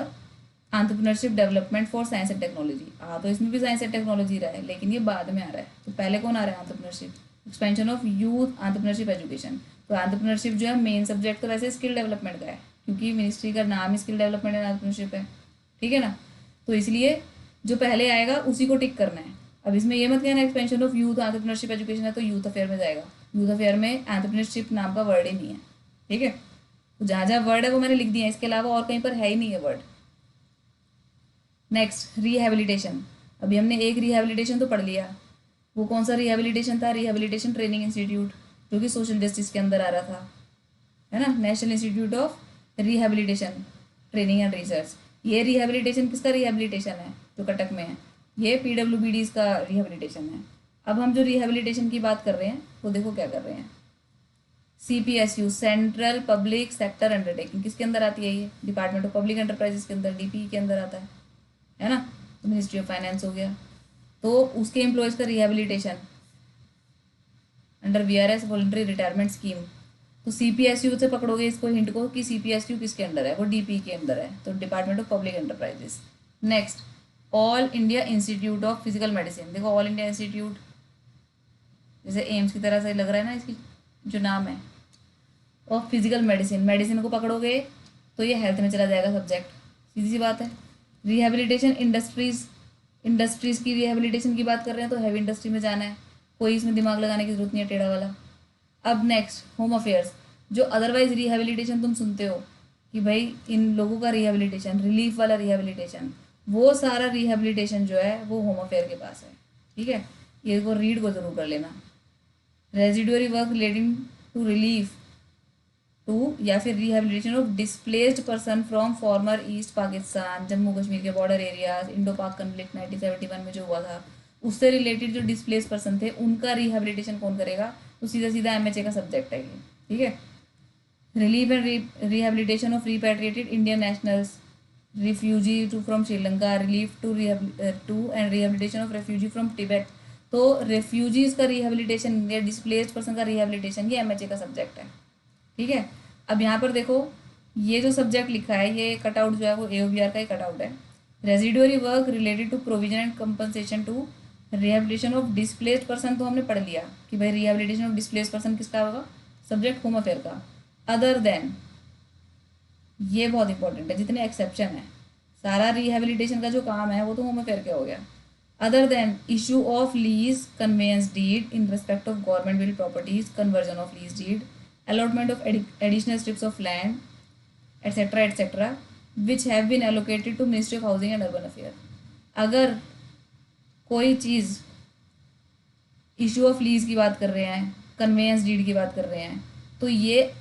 entrepreneurship development for science and technology. हाँ, तो इसमें भी साइंस एंड टेक्नोलॉजी रहा है, लेकिन ये बाद में आ रहा है। तो पहले कौन आ रहा है? Entrepreneurship. Expansion of youth entrepreneurship education. तो एंटरप्रेन्योरशिप जो है मेन सब्जेक्ट तो वैसे स्किल डेवलपमेंट का है, क्योंकि मिनिस्ट्री का नाम ही स्किल डेवलपमेंट एंड एंटरप्रेन्योरशिप है, ठीक है ना। तो इसलिए जो पहले आएगा उसी को टिक करना है। अब इसमें ये मत कहना expansion of youth entrepreneurship education है तो यूथ अफेयर में जाएगा। यूथ अफेयर में एंटरप्रेन्योरशिप नाम का वर्ड ही नहीं है, ठीक है। तो जहाँ जहाँ वर्ड है वो मैंने लिख दिया है, इसके अलावा और कहीं पर है ही नहीं है वर्ड। Next, rehabilitation. अभी हमने एक रिहेबिलिटेशन तो पढ़ लिया। वो कौन सा रिहेबिलिटेशन था? रिहेबिलिटेशन ट्रेनिंग इंस्टीट्यूट, जो कि सोशल जस्टिस के अंदर आ रहा था, है ना, national institute of rehabilitation training and research. ये रिहेबिलिटेशन किसका रिहेबिलिटेशन है? जो कटक में है। ये PWBD का रिहेबिलिटेशन है। अब हम जो रिहेबिलिटेशन की बात कर रहे हैं वो देखो क्या कर रहे हैं। CPSU central public sector undertaking किसके अंदर आती है? ये डिपार्टमेंट ऑफ पब्लिक एंटरप्राइजेस के अंदर, DPE के अंदर आता है ना। तो मिनिस्ट्री ऑफ फाइनेंस हो गया। तो उसके एम्प्लॉयज़ का rehabilitation under VRS voluntary retirement scheme. तो CPSU से पकड़ोगे इसको हिंट को कि CPSU किसके अंडर है? वो DPE के अंदर है, तो department of public enterprises. Next, all India institute of physical medicine. देखो ऑल इंडिया इंस्टीट्यूट जैसे एम्स की तरह से लग रहा है ना, इसकी जो नाम है, ऑफ फिजिकल मेडिसिन। मेडिसिन को पकड़ोगे तो ये हेल्थ में चला जाएगा सब्जेक्ट, सीधी सी बात है। रिहेबिलिटेशन इंडस्ट्रीज, इंडस्ट्रीज़ की रिहेबिलिटेशन की बात कर रहे हैं तो हैवी इंडस्ट्री में जाना है, कोई इसमें दिमाग लगाने की जरूरत नहीं है टेढ़ा वाला। अब नेक्स्ट, होम अफेयर्स। जो अदरवाइज रिहेबिलिटेशन तुम सुनते हो कि भाई इन लोगों का रिहेबिलिटेशन, रिलीफ वाला रिहेबिलिटेशन, वो सारा रिहेबिलिटेशन जो है वो होम अफेयर के पास है, ठीक है। ये को रीड को जरूर कर लेना। Residuary work relating to relief to या फिर rehabilitation of displaced person from former East Pakistan, Jammu Kashmir के border areas, Indo Pak conflict 1971 में जो हुआ था उससे रिलेटेड जो डिस्प्लेस पर्सन थे उनका रिहेबिलिटेशन कौन करेगा? तो सीधा सीधा MHA का सब्जेक्ट है ये, ठीक है। Relief and rehabilitation of repatriated Indian nationals, refugee to from Sri Lanka, relief to and rehabilitation of refugee from Tibet. तो रेफ्यूजीज का रिहेबिलिटेशन या डिस्प्लेस्ड पर्सन का रिहेबिलिटेशन ये MHA का सब्जेक्ट है, ठीक है। अब यहाँ पर देखो ये जो सब्जेक्ट लिखा है ये कटआउट जो है वो AOBR का ही कटआउट है। Residuary work related to provision and compensation to rehabilitation of displaced person, तो हमने पढ़ लिया कि भाई रिहेबिलिटेशन ऑफ डिस्प्लेस्ड पर्सन किसका होगा? सब्जेक्ट होम अफेयर का। अदर देन, ये बहुत इंपॉर्टेंट है, जितने एक्सेप्शन है, सारा रिहेबिलिटेशन का जो काम है वो तो होम अफेयर का हो गया। Other than issue of lease conveyance deed in respect of government build properties, conversion of lease deed, allotment of additional strips of land etc etc which have been allocated to Ministry of Housing and Urban Affairs। अगर कोई चीज़ इशू ऑफ लीज की बात कर रहे हैं, कन्वेंस डीड की बात कर रहे हैं, तो ये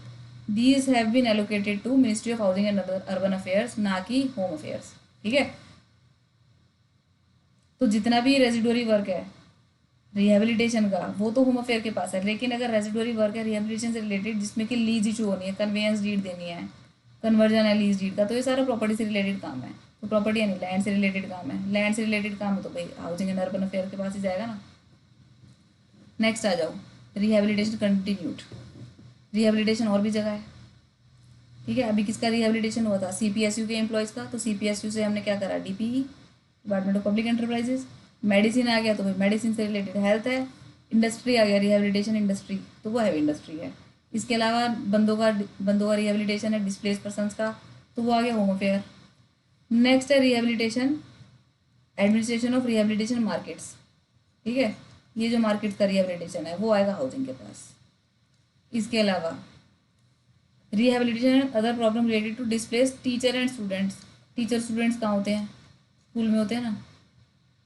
these have been allocated to ministry of housing and urban affairs, ना कि होम अफेयर्स, ठीक है। तो जितना भी रेजिडुअरी वर्क है रिहेबिलिटेशन का वो तो होम अफेयर के पास है, लेकिन अगर रेजिडुअरी वर्क है रिहेबिलिटेशन से रिलेटेड जिसमें कि लीज इशू होनी है, कन्वेंस डीड देनी है, कन्वर्जन है लीज डीड का, तो ये सारा प्रॉपर्टी से रिलेटेड काम है। तो प्रॉपर्टी यानी लैंड से रिलेटेड काम है, लैंड से रिलेटेड काम है तो भाई हाउसिंग एंड अर्बन अफेयर के पास ही जाएगा ना। नेक्स्ट आ जाओ, रिहेबिलिटेशन कंटिन्यूड। रिहेबिलिटेशन और भी जगह है, ठीक है। अभी किसका रिहेबिलिटेशन हुआ था? CPSU के एम्प्लॉयज़ का। तो CPSU से हमने क्या करा? DPE, department of public enterprises. Medicine आ गया तो भाई मेडिसिन से रिलेटेड हेल्थ है। इंडस्ट्री आ गया, रिहेबिलिटेशन इंडस्ट्री, तो वो हैवी इंडस्ट्री है। इसके अलावा बंदों का रिहेबिलिटेशन है, डिस्प्लेस पर्सनस का, तो वो आ गया होम अफेयर। नेक्स्ट है rehabilitation, administration of rehabilitation markets, ठीक है। ये जो मार्केट का रिहेबिलिटेशन है वो आएगा हाउसिंग के पास। इसके अलावा rehabilitation other problem related to displace teacher and students. Teacher students कहाँ होते हैं? स्कूल में होते हैं ना,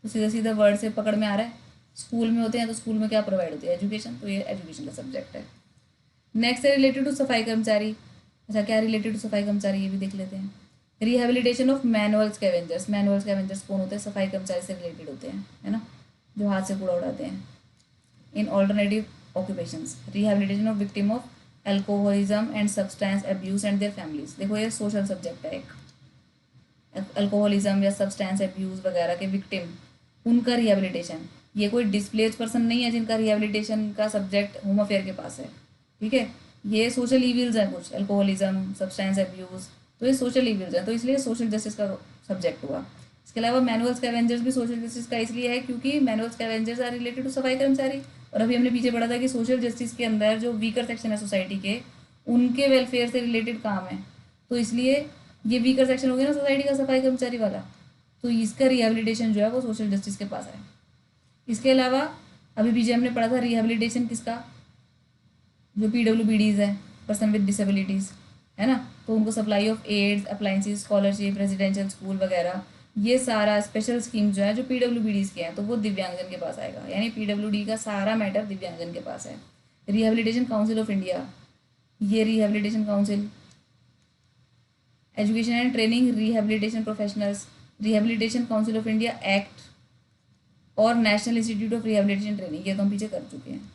तो सीधा सीधा वर्ड से पकड़ में आ रहा है, स्कूल में होते हैं। तो स्कूल में क्या प्रोवाइड होती है? एजुकेशन, तो ये एजुकेशन का सब्जेक्ट है। नेक्स्ट है रिलेटेड टू सफाई कर्मचारी। अच्छा, क्या रिलेटेड टू सफाई कर्मचारी ये भी देख लेते हैं। Rehabilitation of manual scavengers. Manual scavengers कौन होते हैं? सफाई कर्मचारी से रिलेटेड होते हैं, है ना, जो हाथ से कूड़ा उड़ाते हैं। इन alternative occupations, rehabilitation of victim of alcoholism and substance abuse and their families. देखो ये सोशल सब्जेक्ट है एक, अल्कोहलिज्म या सब्सटेंस अब्यूज वगैरह के विक्टिम, उनका रिहेबिलिटेशन। ये कोई डिस्प्लेस्ड पर्सन नहीं है जिनका रिहेबिलिटेशन का सब्जेक्ट होम अफेयर के पास है, ठीक है। ये सोशल इविल्स हैं कुछ, अल्कोहलिज्म, सब्सटेंस अब्यूज, तो ये सोशल इविल्स हैं, तो इसलिए सोशल जस्टिस का सब्जेक्ट हुआ। इसके अलावा मैनुअल स्कैवेंजर्स भी सोशल जस्टिस का इसलिए है क्योंकि manual scavengers are related to safai karamchari, और अभी हमने पीछे पढ़ा था कि सोशल जस्टिस के अंदर जो वीकर सेक्शन है सोसाइटी के, उनके वेलफेयर से रिलेटेड काम है, तो इसलिए ये वीकर सेक्शन हो गया ना सोसाइटी का, सफाई कर्मचारी वाला, तो इसका रिहेबिलिटेशन जो है वो सोशल जस्टिस के पास है। इसके अलावा अभी पीछे हमने पढ़ा था रिहेबिलिटेशन किसका, जो PWBDs है, पर्सन विद डिसेबिलिटीज़, है ना, तो उनको supply of aids, appliances, scholarship, residential school वगैरह, ये सारा स्पेशल स्कीम जो है जो PWBDs के हैं तो वो दिव्यांगजन के पास आएगा, यानी PWD का सारा मैटर दिव्यांगजन के पास है। रिहेबिलिटेशन काउंसिल ऑफ इंडिया, ये rehabilitation council, education and training rehabilitation professionals, rehabilitation council of India act, और national institute of rehabilitation training, ये तो हम पीछे कर चुके हैं।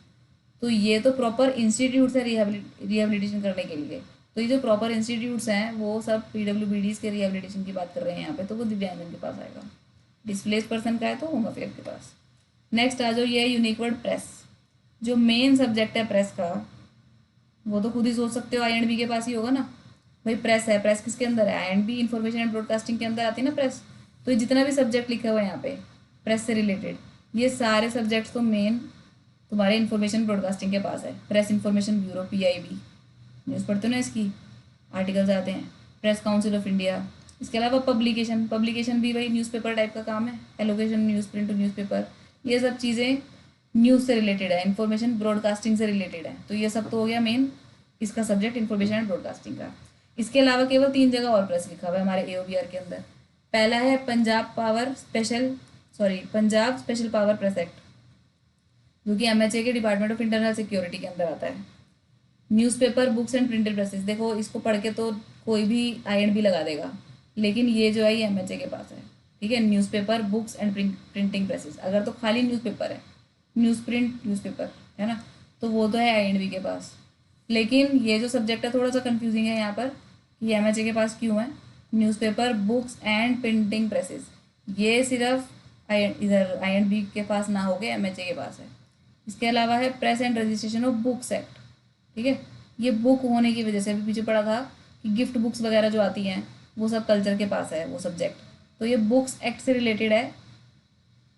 तो ये तो प्रॉपर इंस्टीट्यूट्स है रिहेबिलिटेशन करने के लिए, तो ये जो प्रॉपर इंस्टीट्यूट्स हैं वो सब PWBDs के रिहेबिलिटेशन की बात कर रहे हैं यहाँ पे, तो वो दिव्यांगजन के पास आएगा। डिस्प्लेस पर्सन का है तो होम अफेयर के पास। नेक्स्ट आ जाओ, ये यूनिक वर्ड प्रेस, जो मेन सब्जेक्ट है प्रेस का, वो तो खुद ही सोच सकते हो I&B के पास ही होगा ना भाई। प्रेस है, प्रेस किसके अंदर है, I&B इंफॉर्मेशन एंड ब्रॉडकास्टिंग के अंदर आती है ना प्रेस। तो ये जितना भी सब्जेक्ट लिखा हुआ है यहाँ पे प्रेस से रिलेटेड, ये सारे सब्जेक्ट्स तो मेन तुम्हारे इन्फॉर्मेशन ब्रॉडकास्टिंग के पास है। Press information bureau PIB, news पढ़ते हो ना, इसकी आर्टिकल्स आते हैं। प्रेस काउंसिल ऑफ इंडिया, इसके अलावा पब्लिकेशन, पब्लिकेशन भी वही न्यूज़पेपर टाइप का काम है, allocation newsprint to newspaper, ये सब चीज़ें न्यूज़ से रिलेटेड है, इन्फॉर्मेशन ब्रॉडकास्टिंग से रिलेटेड है। तो ये सब तो हो गया मेन इसका सब्जेक्ट इन्फॉर्मेशन एंड ब्रॉडकास्टिंग का। इसके अलावा केवल 3 जगह और प्रेस लिखा हुआ है हमारे AOBR के अंदर। पहला है Punjab special power press act, जो कि MHA के डिपार्टमेंट ऑफ इंटरनल सिक्योरिटी के अंदर आता है। Newspaper books and printed presses, देखो इसको पढ़ के तो कोई भी I&B लगा देगा, लेकिन ये जो है ये MHA के पास है, ठीक है। Newspaper books and printing presses, अगर तो खाली न्यूज़पेपर है, न्यूज़पेपर है ना, तो वो तो है I&B के पास। लेकिन ये जो सब्जेक्ट है थोड़ा सा कंफ्यूजिंग है यहाँ पर कि MHA के पास क्यों है। Newspaper books and printing presses, ये सिर्फ इधर I&B के पास ना होके MHA के पास है। इसके अलावा है press and registration of books act, ठीक है। ये बुक होने की वजह से अभी पीछे पढ़ा था कि गिफ्ट बुक्स वगैरह जो आती हैं वो सब कल्चर के पास है वो सब्जेक्ट, तो ये बुक्स एक्ट से रिलेटेड है।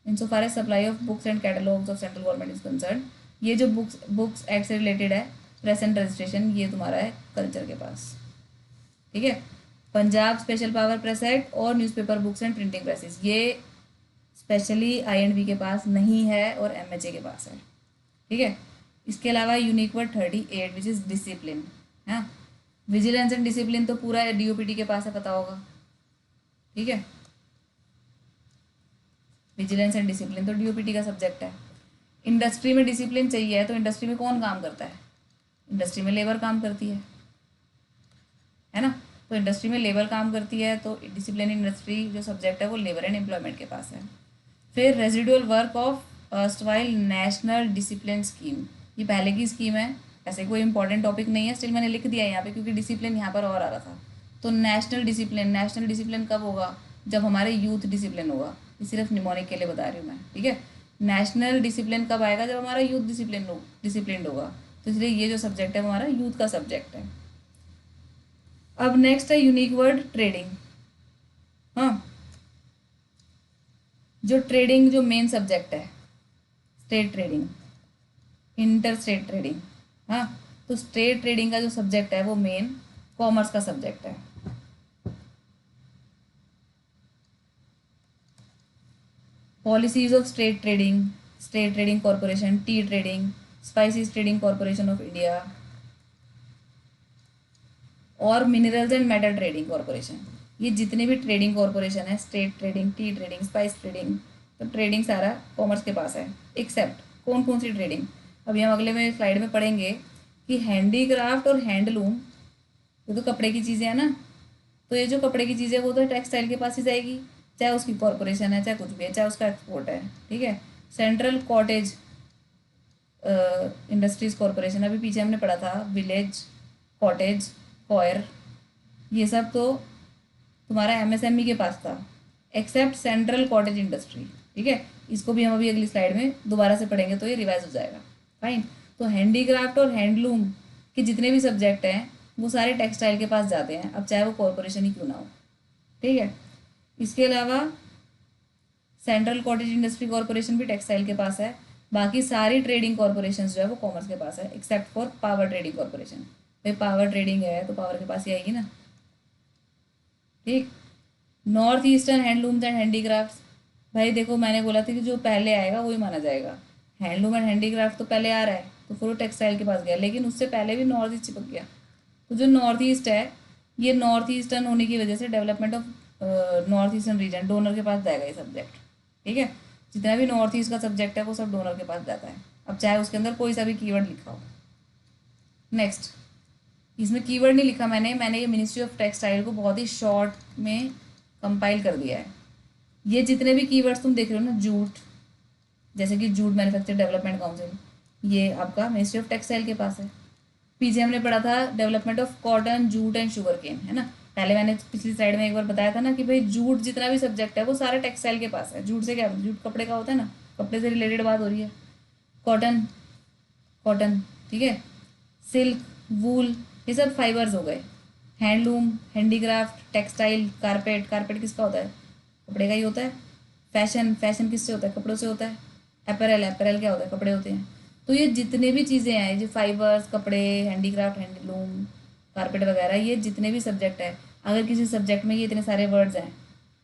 In so far as supply of books and catalogues of central government is concern, ये जो बुक्स एक्ट से रिलेटेड है, प्रेस एंड रजिस्ट्रेशन, ये तुम्हारा है कल्चर के पास, ठीक है। Punjab special power press act और newspaper books and printing presses, ये स्पेशली I&B के पास नहीं है और MHA के पास है, ठीक है। इसके अलावा unique word 38 which is discipline, हाँ। विजिलेंस एंड डिसिप्लिन तो पूरा DOPT के पास है, पता होगा, ठीक है। विजिलेंस एंड डिसिप्लिन तो DOPT का सब्जेक्ट है। इंडस्ट्री में डिसिप्लिन चाहिए तो इंडस्ट्री में कौन काम करता है, इंडस्ट्री में लेबर काम करती है ना, तो इंडस्ट्री में लेबर काम करती है, तो डिसिप्लिन इंडस्ट्री जो सब्जेक्ट है वो लेबर एंड एम्प्लॉयमेंट के पास है। फिर residual work of erstwhile national discipline scheme, ये पहले की स्कीम है, ऐसे कोई इंपॉर्टेंट टॉपिक नहीं है, स्टिल मैंने लिख दिया है यहाँ पे क्योंकि डिसिप्लिन यहाँ पर और आ रहा था। तो नेशनल डिसिप्लिन कब होगा, जब हमारे यूथ डिसिप्लिन होगा, ये सिर्फ निमोनिक के लिए बता रही हूँ मैं, ठीक है। नेशनल डिसिप्लिन कब आएगा, जब हमारा यूथ डिसिप्लिन होगा, तो इसलिए ये जो सब्जेक्ट है वो हमारा यूथ का सब्जेक्ट है। अब नेक्स्ट है यूनिक वर्ड ट्रेडिंग, हाँ। जो ट्रेडिंग जो मेन सब्जेक्ट है, state trading, inter state trading, हाँ। तो स्टेट ट्रेडिंग का जो सब्जेक्ट है वो मेन कॉमर्स का सब्जेक्ट है। Policies of state trading corporation, tea trading, spices trading corporation of India, और minerals and metal trading corporation, ये जितने भी ट्रेडिंग कॉरपोरेशन है, state trading, tea trading, spice trading, तो ट्रेडिंग सारा कॉमर्स के पास है। एक्सेप्ट कौन कौन सी ट्रेडिंग, अभी हम अगले में स्लाइड में पढ़ेंगे कि हैंडीक्राफ्ट और हैंडलूम, ये तो कपड़े की चीज़ें हैं ना, तो ये जो कपड़े की चीज़ें वो तो टेक्सटाइल के पास ही जाएगी, चाहे उसकी कॉरपोरेशन है, चाहे कुछ भी है, चाहे उसका एक्सपोर्ट है, ठीक है। सेंट्रल कॉटेज इंडस्ट्रीज कॉरपोरेशन, अभी पीछे हमने पढ़ा था, विलेज कॉटेज कॉयर, ये सब तो तुम्हारा MSME के पास था, एक्सेप्ट सेंट्रल कॉटेज इंडस्ट्री, ठीक है। इसको भी हम अभी अगली स्लाइड में दोबारा से पढ़ेंगे तो ये रिवाइज हो जाएगा, फाइन। तो हैंडीक्राफ्ट और हैंडलूम के जितने भी सब्जेक्ट हैं वो सारे टेक्सटाइल के पास जाते हैं, अब चाहे वो कॉरपोरेशन ही क्यों ना हो, ठीक है। इसके अलावा सेंट्रल कॉटेज इंडस्ट्री कॉरपोरेशन भी टेक्सटाइल के पास है। बाकी सारी ट्रेडिंग कॉरपोरेशन जो है वो कॉमर्स के पास है, except for power trading corporation. भाई पावर ट्रेडिंग है तो पावर के पास ही आएगी ना। ठीक। North eastern handlooms and handicrafts, भाई देखो मैंने बोला था कि जो पहले आएगा वही माना जाएगा। हैंडलूम एंड हैंडीक्राफ्ट तो पहले आ रहा है तो फिर वो टेक्सटाइल के पास गया, लेकिन उससे पहले भी नॉर्थ ईस्ट चिपक गया। तो जो नॉर्थ ईस्ट है, ये नॉर्थ ईस्टर्न होने की वजह से development of north eastern region, donor के पास जाएगा ये सब्जेक्ट। ठीक है, जितना भी नॉर्थ ईस्ट का सब्जेक्ट है वो सब डोनर के पास जाता है, अब चाहे उसके अंदर कोई सा भी कीवर्ड लिखा हो। नेक्स्ट, इसमें कीवर्ड नहीं लिखा मैंने ये मिनिस्ट्री ऑफ टेक्सटाइल को बहुत ही शॉर्ट में कंपाइल कर दिया है। ये जितने भी कीवर्ड्स तुम देख रहे हो ना, जूट, जैसे कि जूट मैन्युफैक्चर डेवलपमेंट काउंसिल, ये आपका मिनिस्ट्री ऑफ टेक्सटाइल के पास है। पीछे हमने पढ़ा था development of cotton, jute and sugar cane ना। पहले मैंने पिछली स्लाइड में एक बार बताया था ना कि भाई जूट जितना भी सब्जेक्ट है वो सारा टेक्सटाइल के पास है। जूट से क्या, जूट कपड़े का होता है ना, कपड़े से रिलेटेड बात हो रही है। कॉटन, कॉटन, ठीक है, सिल्क, वूल, ये सब फाइबर्स हो गए। Handloom, handicraft, textile, carpet, carpet किसका होता है, कपड़े का ही होता है। फैशन, फैशन किससे होता है, कपड़ों से होता है। अपैरल, अपैरल क्या होता है, कपड़े होते हैं। तो ये जितने भी चीज़ें हैं, जो फाइबर्स, कपड़े, हैंडीक्राफ्ट, हैंडलूम, कारपेट वगैरह, ये जितने भी सब्जेक्ट है, अगर किसी सब्जेक्ट में ये इतने सारे वर्ड्स हैं,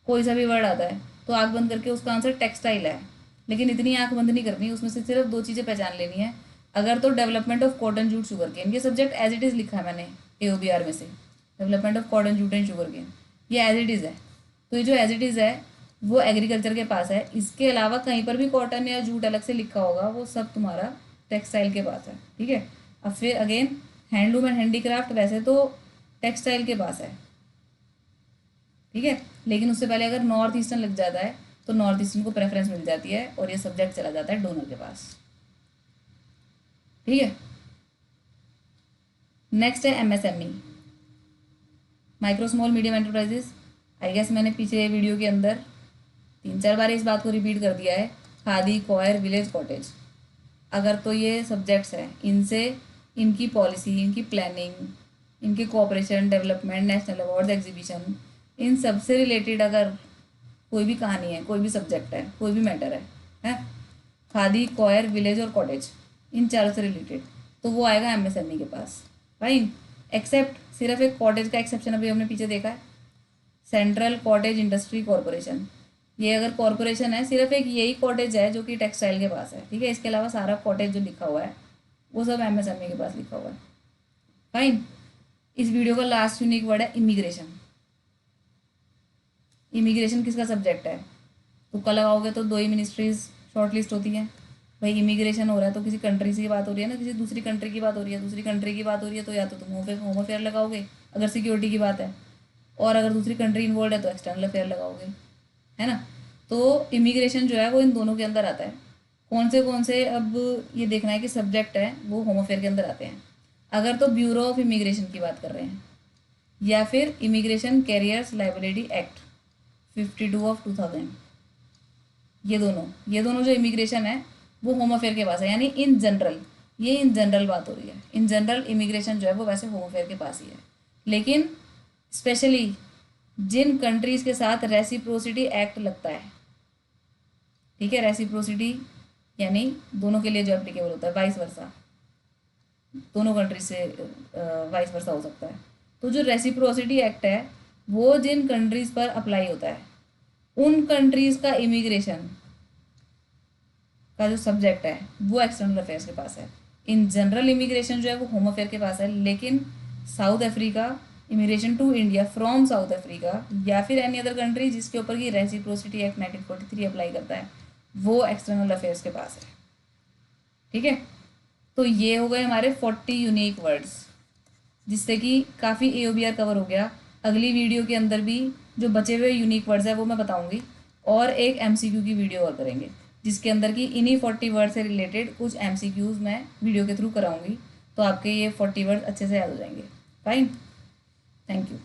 कोई सा भी वर्ड आता है तो आँख बंद करके उसका आंसर टेक्सटाइल है। लेकिन इतनी आँख बंद नहीं करनी, उसमें से सिर्फ दो चीज़ें पहचान लेनी है। अगर तो development of cotton, jute, sugarcane, ये सब्जेक्ट एज इट इज़ लिखा है मैंने AOBR में से, development of cotton, jute and sugar cane, ये एज इट इज़ है। तो ये जो एज इट इज़ है वो एग्रीकल्चर के पास है। इसके अलावा कहीं पर भी कॉटन या जूट अलग से लिखा होगा वो सब तुम्हारा टेक्सटाइल के पास है। ठीक है, अब फिर अगेन हैंडलूम एंड हैंडीक्राफ्ट वैसे तो टेक्सटाइल के पास है, ठीक है, लेकिन उससे पहले अगर नॉर्थ ईस्टर्न लग जाता है तो नॉर्थ ईस्टर्न को प्रेफरेंस मिल जाती है और ये सब्जेक्ट चला जाता है डोनर के पास। ठीक है, नेक्स्ट है MSME, micro small medium enterprises. I guess मैंने पीछे वीडियो के अंदर 3-4 बार इस बात को रिपीट कर दिया है। खादी, कॉयर, विलेज, कॉटेज, अगर तो ये सब्जेक्ट्स हैं, इनसे इनकी पॉलिसी, इनकी प्लानिंग, इनके cooperation, development, national awards, exhibition, इन सब से रिलेटेड अगर कोई भी कहानी है, कोई भी सब्जेक्ट है, कोई भी मैटर है, खादी, कॉयर, विलेज और कॉटेज, इन चारों से रिलेटेड, तो वो आएगा MSME के पास। फाइन, एक्सेप्ट, सिर्फ एक कॉटेज का एक्सेप्शन अभी हमने पीछे देखा है, सेंट्रल कॉटेज इंडस्ट्री कॉरपोरेशन। ये अगर कॉरपोरेशन है, सिर्फ एक यही कॉटेज है जो कि टेक्सटाइल के पास है। ठीक है, इसके अलावा सारा कॉटेज जो लिखा हुआ है वो सब MSME के पास लिखा हुआ है। फाइन, इस वीडियो का लास्ट यूनिक वर्ड है इमिग्रेशन। इमिग्रेशन किसका सब्जेक्ट है, तुक्का लगाओगे तो 2 ही मिनिस्ट्रीज शॉर्ट लिस्ट होती हैं। भाई इमिग्रेशन हो रहा है तो किसी कंट्री से बात हो रही है ना, किसी दूसरी कंट्री की बात हो रही है, दूसरी कंट्री की बात हो रही है तो या तो तुम होम अफेयर लगाओगे अगर सिक्योरिटी की बात है, और अगर दूसरी कंट्री इन्वॉल्व है तो एक्सटर्नल अफेयर लगाओगे, है ना। तो इमिग्रेशन जो है वो इन दोनों के अंदर आता है। कौन से अब ये देखना है कि सब्जेक्ट है वो होम अफेयर के अंदर आते हैं। अगर तो ब्यूरो ऑफ इमिग्रेशन की बात कर रहे हैं, या फिर immigration carriers liability act 52 of 2000, ये दोनों जो इमिग्रेशन है वो होम अफेयर के पास है। यानी इन जनरल, ये इन जनरल बात हो रही है, इन जनरल इमिग्रेशन जो है वो वैसे होम अफेयर के पास ही है। लेकिन स्पेशली जिन कंट्रीज़ के साथ रेसिप्रोसिटी एक्ट लगता है, ठीक है, रेसिप्रोसिटी यानी दोनों के लिए जो एप्लीकेबल होता है, वाइस वर्सा, दोनों कंट्री से वाइस वर्सा हो सकता है। तो जो रेसिप्रोसिटी एक्ट है वो जिन कंट्रीज़ पर अप्लाई होता है, उन कंट्रीज़ का इमिग्रेशन का जो सब्जेक्ट है वो एक्सटर्नल अफेयर्स के पास है। इन जनरल इमिग्रेशन जो है वो होम अफेयर के पास है, लेकिन South Africa, immigration to India from South Africa या फिर एनी अदर कंट्री जिसके ऊपर की रेसिप्रोसिटी एक्ट 1943 अप्लाई करता है, वो एक्सटर्नल अफेयर्स के पास है। ठीक है, तो ये हो गए हमारे 40 यूनिक वर्ड्स, जिससे कि काफ़ी AOBR कवर हो गया। अगली वीडियो के अंदर भी जो बचे हुए यूनिक वर्ड्स है वो मैं बताऊंगी, और एक MCQ की वीडियो और करेंगे जिसके अंदर की इन्हीं 40 वर्ड से रिलेटेड कुछ MCQs मैं वीडियो के थ्रू कराऊंगी, तो आपके ये 40 वर्ड अच्छे से याद हो जाएंगे। Fine, thank you.